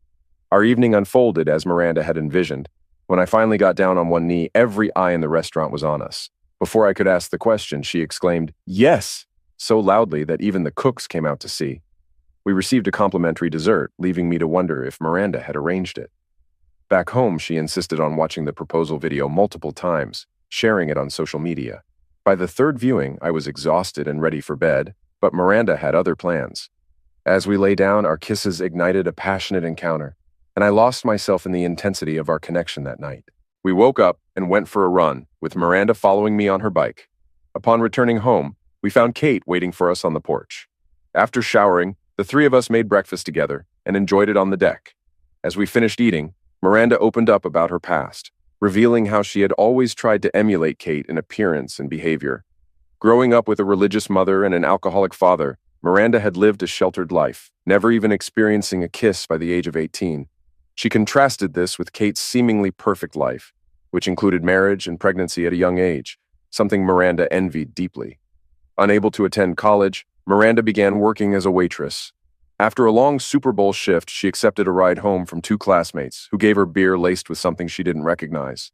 Our evening unfolded as Miranda had envisioned. When I finally got down on one knee, every eye in the restaurant was on us. Before I could ask the question, she exclaimed, "Yes!" so loudly that even the cooks came out to see. We received a complimentary dessert, leaving me to wonder if Miranda had arranged it. Back home, she insisted on watching the proposal video multiple times, sharing it on social media. By the third viewing, I was exhausted and ready for bed, but Miranda had other plans. As we lay down, our kisses ignited a passionate encounter. and I lost myself in the intensity of our connection that night. We woke up and went for a run, with Miranda following me on her bike. Upon returning home, we found Kate waiting for us on the porch. After showering, the three of us made breakfast together and enjoyed it on the deck. As we finished eating, Miranda opened up about her past, revealing how she had always tried to emulate Kate in appearance and behavior. Growing up with a religious mother and an alcoholic father, Miranda had lived a sheltered life, never even experiencing a kiss by the age of 18. She contrasted this with Kate's seemingly perfect life, which included marriage and pregnancy at a young age, something Miranda envied deeply. Unable to attend college, Miranda began working as a waitress. After a long Super Bowl shift, she accepted a ride home from two classmates who gave her beer laced with something she didn't recognize.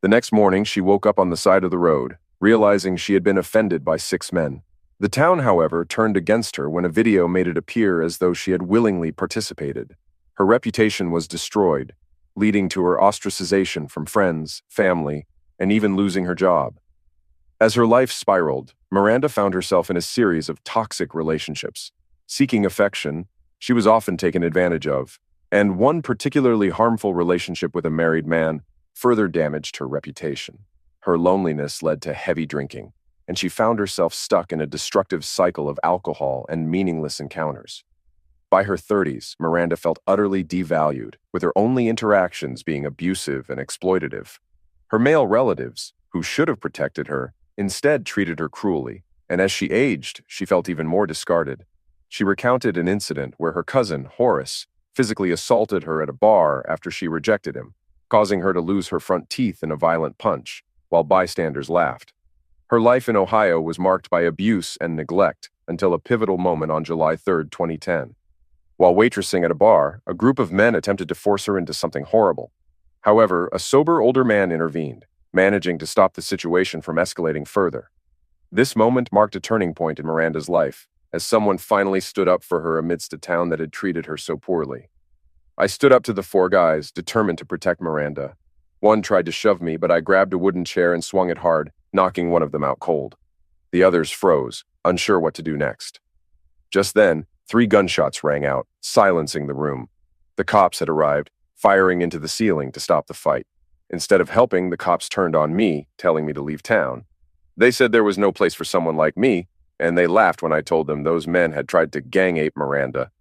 The next morning, she woke up on the side of the road, realizing she had been offended by 6 men. The town, however, turned against her when a video made it appear as though she had willingly participated. Her reputation was destroyed, leading to her ostracization from friends, family, and even losing her job. As her life spiraled, Miranda found herself in a series of toxic relationships. Seeking affection, she was often taken advantage of, and one particularly harmful relationship with a married man further damaged her reputation. Her loneliness led to heavy drinking, and she found herself stuck in a destructive cycle of alcohol and meaningless encounters. By her 30s, Miranda felt utterly devalued, with her only interactions being abusive and exploitative. Her male relatives, who should have protected her, instead treated her cruelly, and as she aged, she felt even more discarded. She recounted an incident where her cousin, Horace, physically assaulted her at a bar after she rejected him, causing her to lose her front teeth in a violent punch, while bystanders laughed. Her life in Ohio was marked by abuse and neglect until a pivotal moment on July 3, 2010. While waitressing at a bar, a group of men attempted to force her into something horrible. However, a sober older man intervened, managing to stop the situation from escalating further. This moment marked a turning point in Miranda's life, as someone finally stood up for her amidst a town that had treated her so poorly. I stood up to the 4 guys, determined to protect Miranda. One tried to shove me, but I grabbed a wooden chair and swung it hard, knocking one of them out cold. The others froze, unsure what to do next. Just then, 3 gunshots rang out, silencing the room. The cops had arrived, firing into the ceiling to stop the fight. Instead of helping, the cops turned on me, telling me to leave town. They said there was no place for someone like me, and they laughed when I told them those men had tried to gang ape Miranda.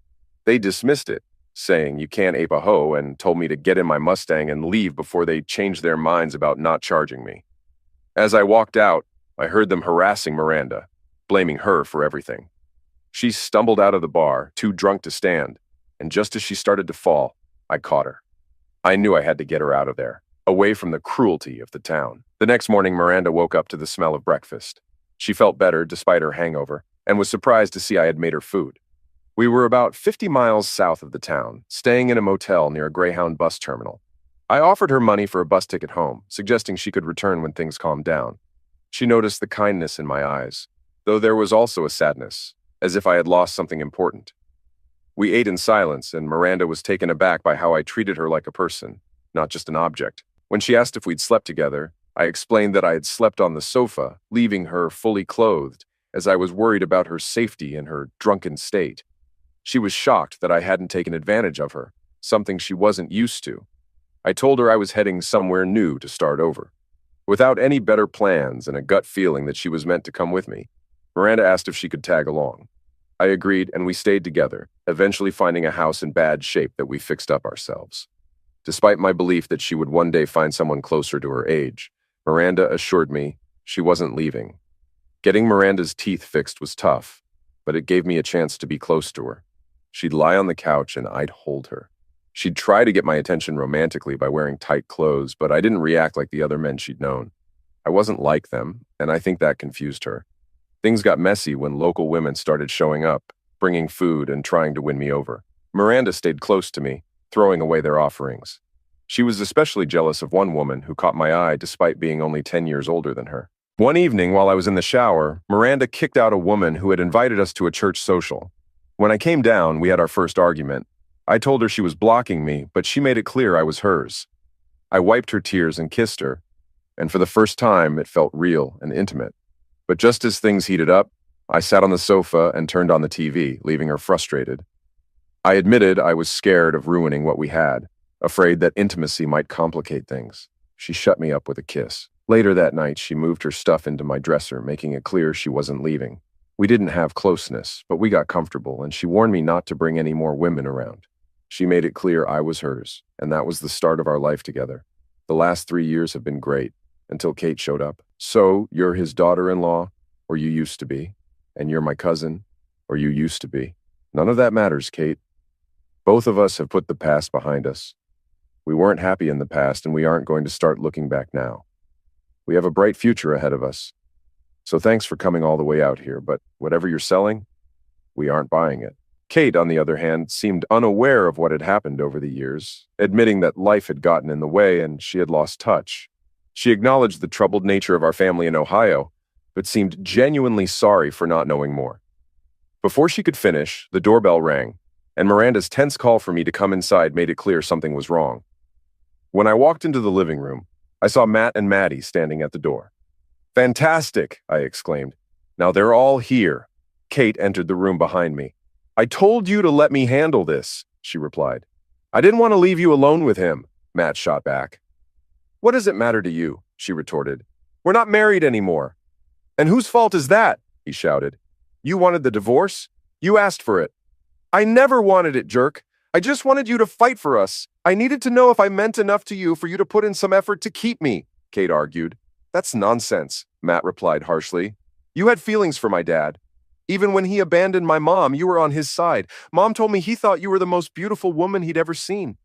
They dismissed it, saying, "You can't ape a hoe," and told me to get in my Mustang and leave before they changed their minds about not charging me. As I walked out, I heard them harassing Miranda, blaming her for everything. She stumbled out of the bar, too drunk to stand, and just as she started to fall, I caught her. I knew I had to get her out of there, away from the cruelty of the town. The next morning, Miranda woke up to the smell of breakfast. She felt better despite her hangover, and was surprised to see I had made her food. We were about 50 miles south of the town, staying in a motel near a Greyhound bus terminal. I offered her money for a bus ticket home, suggesting she could return when things calmed down. She noticed the kindness in my eyes, though there was also a sadness, as if I had lost something important. We ate in silence, and Miranda was taken aback by how I treated her like a person, not just an object. When she asked if we'd slept together, I explained that I had slept on the sofa, leaving her fully clothed, as I was worried about her safety in her drunken state. She was shocked that I hadn't taken advantage of her, something she wasn't used to. I told her I was heading somewhere new to start over. Without any better plans and a gut feeling that she was meant to come with me, Miranda asked if she could tag along. I agreed, and we stayed together, eventually finding a house in bad shape that we fixed up ourselves. Despite my belief that she would one day find someone closer to her age, Miranda assured me she wasn't leaving. Getting Miranda's teeth fixed was tough, but it gave me a chance to be close to her. She'd lie on the couch and I'd hold her. She'd try to get my attention romantically by wearing tight clothes, but I didn't react like the other men she'd known. I wasn't like them, and I think that confused her. Things got messy when local women started showing up, bringing food and trying to win me over. Miranda stayed close to me, throwing away their offerings. She was especially jealous of one woman who caught my eye despite being only 10 years older than her. One evening, while I was in the shower, Miranda kicked out a woman who had invited us to a church social. When I came down, we had our first argument. I told her she was blocking me, but she made it clear I was hers. I wiped her tears and kissed her, and for the first time, it felt real and intimate. But just as things heated up, I sat on the sofa and turned on the TV, leaving her frustrated. I admitted I was scared of ruining what we had, afraid that intimacy might complicate things. She shut me up with a kiss. Later that night, she moved her stuff into my dresser, making it clear she wasn't leaving. We didn't have closeness, but we got comfortable, and she warned me not to bring any more women around. She made it clear I was hers, and that was the start of our life together. The last 3 years have been great, until Kate showed up. So, you're his daughter-in-law, or you used to be, and you're my cousin, or you used to be. None of that matters, Kate. Both of us have put the past behind us. We weren't happy in the past, and we aren't going to start looking back now. We have a bright future ahead of us. So thanks for coming all the way out here, but whatever you're selling, we aren't buying it. Kate, on the other hand, seemed unaware of what had happened over the years, admitting that life had gotten in the way and she had lost touch. She acknowledged the troubled nature of our family in Ohio, but seemed genuinely sorry for not knowing more. Before she could finish, the doorbell rang, and Miranda's tense call for me to come inside made it clear something was wrong. When I walked into the living room, I saw Matt and Maddie standing at the door. "Fantastic!" I exclaimed. "Now they're all here." Kate entered the room behind me. "I told you to let me handle this," she replied. "I didn't want to leave you alone with him," Matt shot back. "What does it matter to you?" she retorted. "We're not married anymore." "And whose fault is that?" he shouted. "You wanted the divorce? You asked for it." "I never wanted it, jerk. I just wanted you to fight for us. I needed to know if I meant enough to you for you to put in some effort to keep me," Kate argued. "That's nonsense," Matt replied harshly. "You had feelings for my dad. Even when he abandoned my mom, you were on his side. Mom told me he thought you were the most beautiful woman he'd ever seen.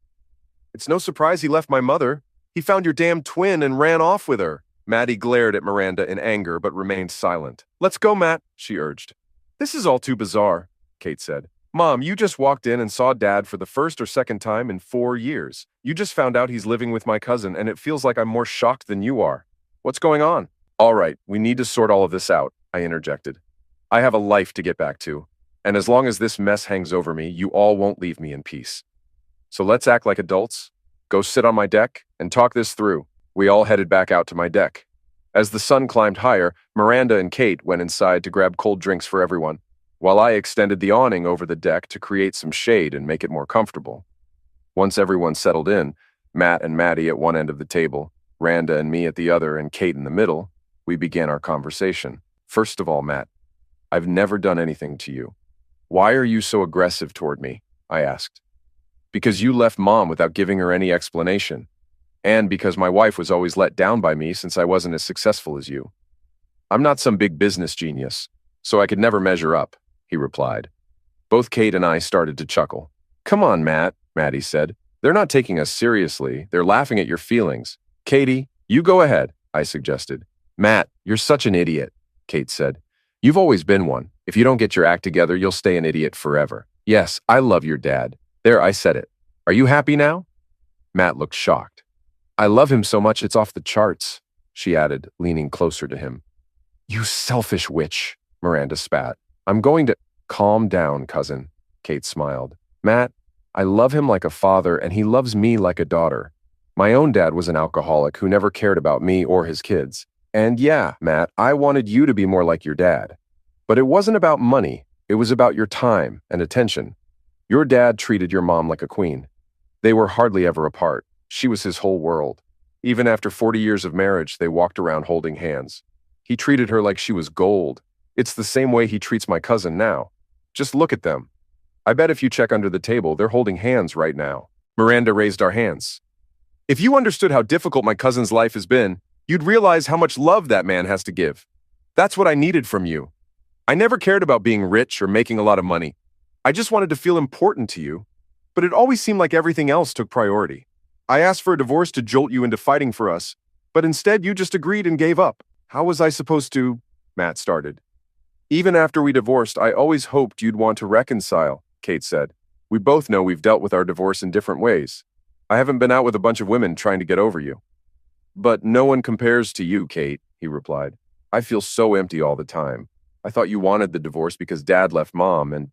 It's no surprise he left my mother. He found your damn twin and ran off with her." Maddie glared at Miranda in anger but remained silent. "Let's go, Matt," she urged. "This is all too bizarre," Kate said. "Mom, you just walked in and saw Dad for the first or second time in 4 years. You just found out he's living with my cousin, and it feels like I'm more shocked than you are. What's going on?" "All right, we need to sort all of this out," I interjected. "I have a life to get back to, and as long as this mess hangs over me, you all won't leave me in peace. So let's act like adults, go sit on my deck, and talk this through." We all headed back out to my deck. As the sun climbed higher, Miranda and Kate went inside to grab cold drinks for everyone, while I extended the awning over the deck to create some shade and make it more comfortable. Once everyone settled in, Matt and Maddie at one end of the table, Randa and me at the other, and Kate in the middle, we began our conversation. "First of all, Matt, I've never done anything to you. Why are you so aggressive toward me?" I asked. "Because you left Mom without giving her any explanation, and because my wife was always let down by me since I wasn't as successful as you. I'm not some big business genius, so I could never measure up," he replied. Both Kate and I started to chuckle. "Come on, Matt," Maddie said. "They're not taking us seriously. They're laughing at your feelings." "Katie, you go ahead," I suggested. "Matt, you're such an idiot," Kate said. "You've always been one. If you don't get your act together, you'll stay an idiot forever. Yes, I love your dad. There, I said it. Are you happy now?" Matt looked shocked. "I love him so much it's off the charts," she added, leaning closer to him. "You selfish witch," Miranda spat. "I'm going to—" "Calm down, cousin," Kate smiled. "Matt, I love him like a father and he loves me like a daughter. My own dad was an alcoholic who never cared about me or his kids. And yeah, Matt, I wanted you to be more like your dad. But it wasn't about money. It was about your time and attention. Your dad treated your mom like a queen. They were hardly ever apart. She was his whole world. Even after 40 years of marriage, they walked around holding hands. He treated her like she was gold. It's the same way he treats my cousin now. Just look at them. I bet if you check under the table, they're holding hands right now." Miranda raised our hands. "If you understood how difficult my cousin's life has been, you'd realize how much love that man has to give. That's what I needed from you. I never cared about being rich or making a lot of money. I just wanted to feel important to you. But it always seemed like everything else took priority. I asked for a divorce to jolt you into fighting for us, but instead you just agreed and gave up. How was I supposed to—" Matt started. "Even after we divorced, I always hoped you'd want to reconcile," Kate said. "We both know we've dealt with our divorce in different ways. I haven't been out with a bunch of women trying to get over you." "But no one compares to you, Kate," he replied. "I feel so empty all the time. I thought you wanted the divorce because Dad left Mom, and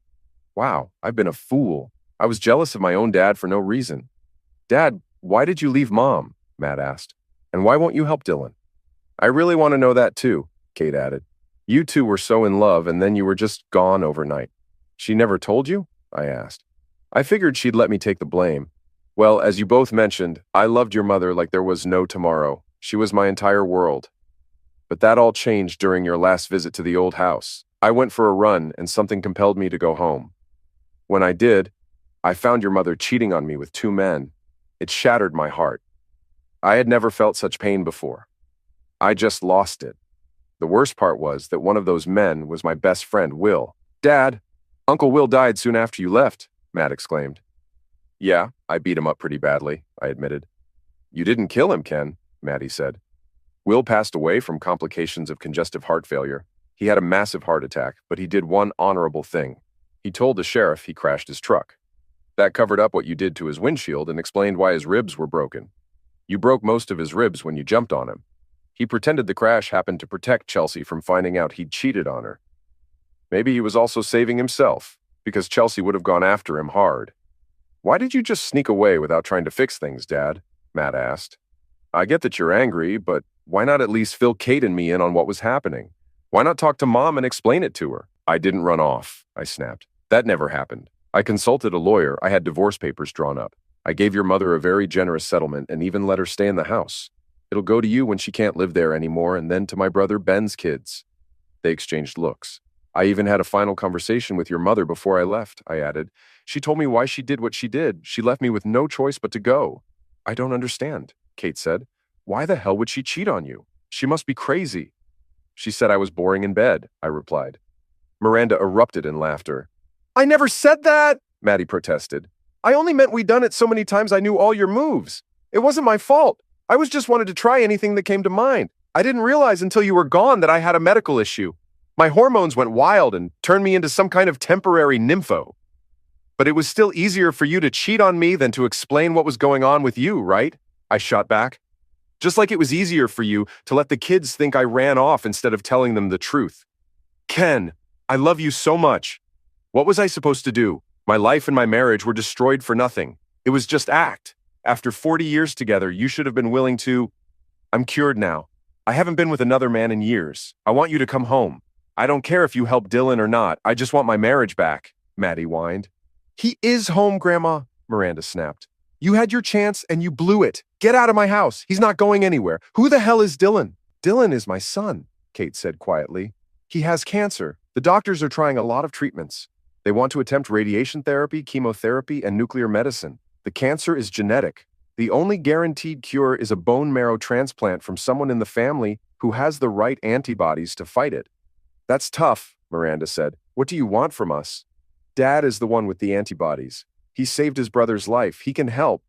wow, I've been a fool. I was jealous of my own dad for no reason." "Dad, why did you leave Mom?" Matt asked. "And why won't you help Dylan?" "I really want to know that too," Kate added. "You two were so in love and then you were just gone overnight." "She never told you?" I asked. I figured she'd let me take the blame. Well, as you both mentioned, I loved your mother like there was no tomorrow. She was my entire world. But that all changed during your last visit to the old house. I went for a run and something compelled me to go home. When I did, I found your mother cheating on me with two men. It shattered my heart. I had never felt such pain before. I just lost it. The worst part was that one of those men was my best friend, Will. Dad, Uncle Will died soon after you left, Matt exclaimed. Yeah, I beat him up pretty badly, I admitted. You didn't kill him, Ken, Maddie said. Will passed away from complications of congestive heart failure. He had a massive heart attack, but he did one honorable thing. He told the sheriff he crashed his truck. That covered up what you did to his windshield and explained why his ribs were broken. You broke most of his ribs when you jumped on him. He pretended the crash happened to protect Chelsea from finding out he'd cheated on her. Maybe he was also saving himself, because Chelsea would have gone after him hard. Why did you just sneak away without trying to fix things, Dad? Matt asked. I get that you're angry, but why not at least fill Kate and me in on what was happening? Why not talk to Mom and explain it to her? I didn't run off, I snapped. That never happened. I consulted a lawyer. I had divorce papers drawn up. I gave your mother a very generous settlement and even let her stay in the house. It'll go to you when she can't live there anymore and then to my brother Ben's kids. They exchanged looks. I even had a final conversation with your mother before I left, I added. She told me why she did what she did. She left me with no choice but to go. I don't understand, Kate said. Why the hell would she cheat on you? She must be crazy. She said I was boring in bed, I replied. Miranda erupted in laughter. I never said that, Maddie protested. I only meant we'd done it so many times I knew all your moves. It wasn't my fault. I was just wanted to try anything that came to mind. I didn't realize until you were gone that I had a medical issue. My hormones went wild and turned me into some kind of temporary nympho. But it was still easier for you to cheat on me than to explain what was going on with you, right? I shot back. Just like it was easier for you to let the kids think I ran off instead of telling them the truth. Ken, I love you so much. What was I supposed to do? My life and my marriage were destroyed for nothing. It was just act. After 40 years together, you should have been willing to... I'm cured now. I haven't been with another man in years. I want you to come home. I don't care if you help Dylan or not. I just want my marriage back, Maddie whined. He is home, Grandma, Miranda snapped. You had your chance and you blew it. Get out of my house. He's not going anywhere. Who the hell is Dylan? Dylan is my son, Kate said quietly. He has cancer. The doctors are trying a lot of treatments. They want to attempt radiation therapy, chemotherapy, and nuclear medicine. The cancer is genetic. The only guaranteed cure is a bone marrow transplant from someone in the family who has the right antibodies to fight it. That's tough, Miranda said. What do you want from us? Dad is the one with the antibodies. He saved his brother's life. He can help.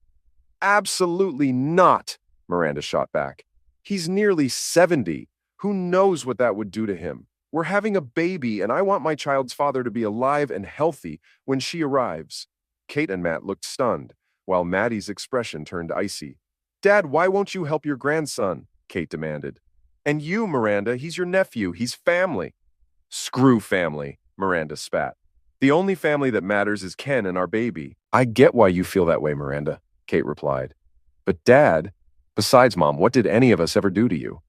Absolutely not, Miranda shot back. He's nearly 70. Who knows what that would do to him? We're having a baby, and I want my child's father to be alive and healthy when she arrives. Kate and Matt looked stunned, while Maddie's expression turned icy. Dad, why won't you help your grandson? Kate demanded. And you, Miranda, he's your nephew. He's family. Screw family, Miranda spat. The only family that matters is Ken and our baby. I get why you feel that way, Miranda, Kate replied. But Dad, besides Mom, what did any of us ever do to you?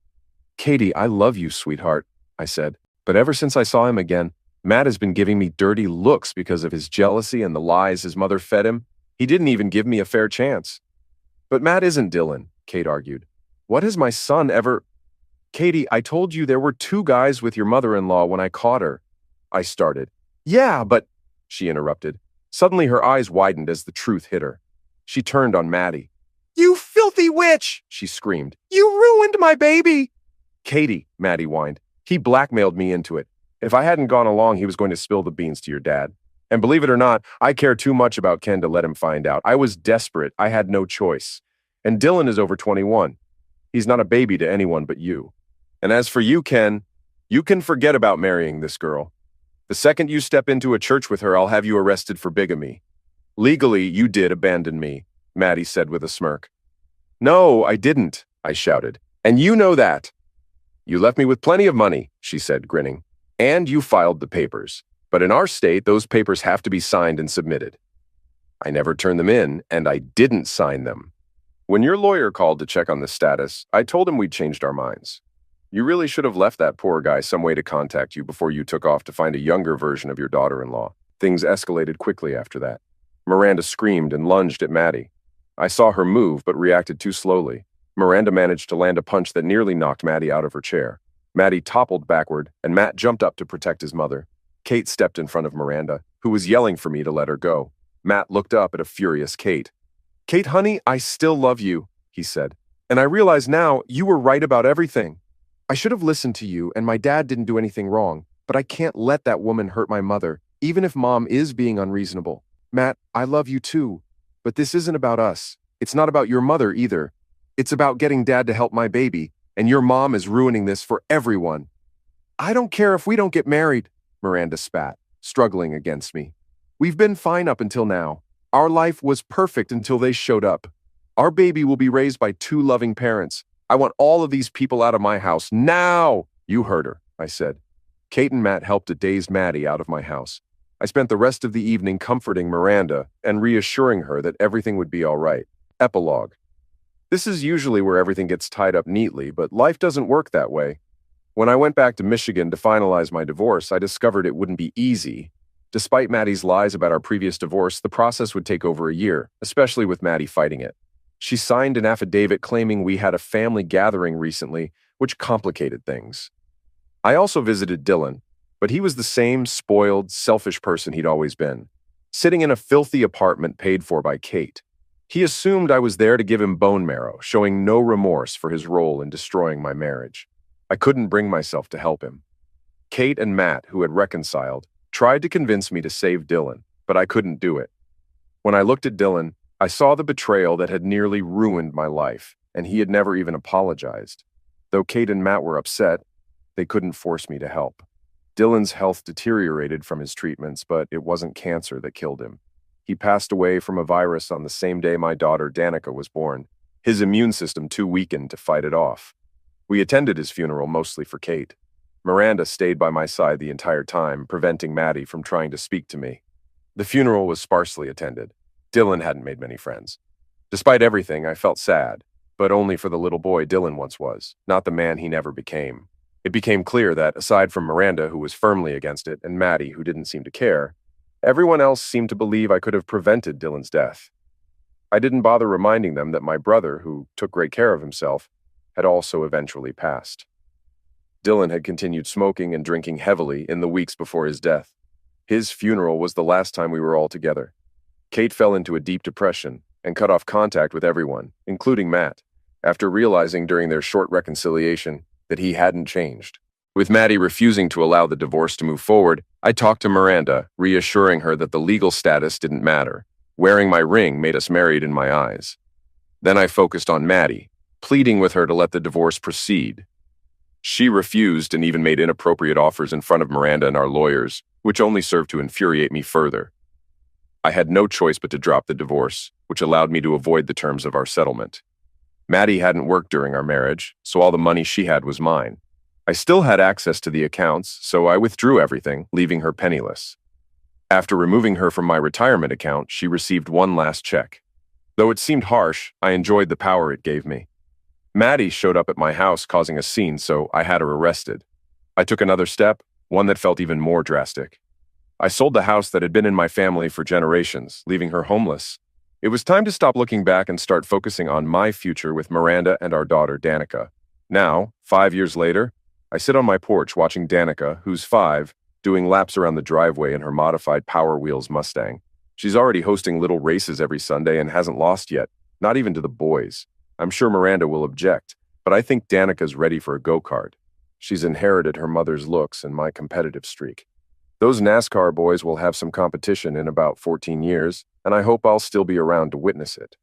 Katie, I love you, sweetheart, I said. But ever since I saw him again, Matt has been giving me dirty looks because of his jealousy and the lies his mother fed him. He didn't even give me a fair chance. But Matt isn't Dylan, Kate argued. What has my son ever... Katie, I told you there were two guys with your mother-in-law when I caught her. I started. Yeah, but... She interrupted. Suddenly her eyes widened as the truth hit her. She turned on Maddie. You filthy witch, she screamed. You ruined my baby. Katie, Maddie whined. He blackmailed me into it. If I hadn't gone along, he was going to spill the beans to your dad. And believe it or not, I care too much about Ken to let him find out. I was desperate. I had no choice. And Dylan is over 21. He's not a baby to anyone but you. And as for you, Ken, you can forget about marrying this girl. The second you step into a church with her, I'll have you arrested for bigamy. Legally, you did abandon me, Maddie said with a smirk. No, I didn't, I shouted. And you know that. You left me with plenty of money, she said, grinning. And you filed the papers. But in our state, those papers have to be signed and submitted. I never turned them in, and I didn't sign them. When your lawyer called to check on the status, I told him we'd changed our minds. You really should have left that poor guy some way to contact you before you took off to find a younger version of your daughter-in-law. Things escalated quickly after that. Miranda screamed and lunged at Maddie. I saw her move but reacted too slowly. Miranda managed to land a punch that nearly knocked Maddie out of her chair. Maddie toppled backward, and Matt jumped up to protect his mother. Kate stepped in front of Miranda, who was yelling for me to let her go. Matt looked up at a furious Kate. "Kate, honey, I still love you," he said. "And I realize now you were right about everything. I should have listened to you, and my dad didn't do anything wrong, but I can't let that woman hurt my mother, even if Mom is being unreasonable. Matt, I love you too, but this isn't about us. It's not about your mother either. It's about getting Dad to help my baby, and your mom is ruining this for everyone." "I don't care if we don't get married," Miranda spat, struggling against me. "We've been fine up until now. Our life was perfect until they showed up. Our baby will be raised by two loving parents. I want all of these people out of my house now." "You heard her," I said. Kate and Matt helped a dazed Maddie out of my house. I spent the rest of the evening comforting Miranda and reassuring her that everything would be all right. Epilogue. This is usually where everything gets tied up neatly, but life doesn't work that way. When I went back to Michigan to finalize my divorce, I discovered it wouldn't be easy. Despite Maddie's lies about our previous divorce, the process would take over a year, especially with Maddie fighting it. She signed an affidavit claiming we had a family gathering recently, which complicated things. I also visited Dylan, but he was the same spoiled, selfish person he'd always been, sitting in a filthy apartment paid for by Kate. He assumed I was there to give him bone marrow, showing no remorse for his role in destroying my marriage. I couldn't bring myself to help him. Kate and Matt, who had reconciled, tried to convince me to save Dylan, but I couldn't do it. When I looked at Dylan, I saw the betrayal that had nearly ruined my life, and he had never even apologized. Though Kate and Matt were upset, they couldn't force me to help. Dylan's health deteriorated from his treatments, but it wasn't cancer that killed him. He passed away from a virus on the same day my daughter Danica was born, his immune system too weakened to fight it off. We attended his funeral mostly for Kate. Miranda stayed by my side the entire time, preventing Maddie from trying to speak to me. The funeral was sparsely attended. Dylan hadn't made many friends. Despite everything, I felt sad, but only for the little boy Dylan once was, not the man he never became. It became clear that, aside from Miranda, who was firmly against it, and Maddie, who didn't seem to care, everyone else seemed to believe I could have prevented Dylan's death. I didn't bother reminding them that my brother, who took great care of himself, had also eventually passed. Dylan had continued smoking and drinking heavily in the weeks before his death. His funeral was the last time we were all together. Kate fell into a deep depression and cut off contact with everyone, including Matt, after realizing during their short reconciliation that he hadn't changed. With Maddie refusing to allow the divorce to move forward, I talked to Miranda, reassuring her that the legal status didn't matter. Wearing my ring made us married in my eyes. Then I focused on Maddie, pleading with her to let the divorce proceed. She refused and even made inappropriate offers in front of Miranda and our lawyers, which only served to infuriate me further. I had no choice but to drop the divorce, which allowed me to avoid the terms of our settlement. Maddie hadn't worked during our marriage, so all the money she had was mine. I still had access to the accounts, so I withdrew everything, leaving her penniless. After removing her from my retirement account, she received one last check. Though it seemed harsh, I enjoyed the power it gave me. Maddie showed up at my house causing a scene, so I had her arrested. I took another step, one that felt even more drastic. I sold the house that had been in my family for generations, leaving her homeless. It was time to stop looking back and start focusing on my future with Miranda and our daughter, Danica. Now, 5 years later, I sit on my porch watching Danica, who's 5, doing laps around the driveway in her modified Power Wheels Mustang. She's already hosting little races every Sunday and hasn't lost yet, not even to the boys. I'm sure Miranda will object, but I think Danica's ready for a go-kart. She's inherited her mother's looks and my competitive streak. Those NASCAR boys will have some competition in about 14 years, and I hope I'll still be around to witness it.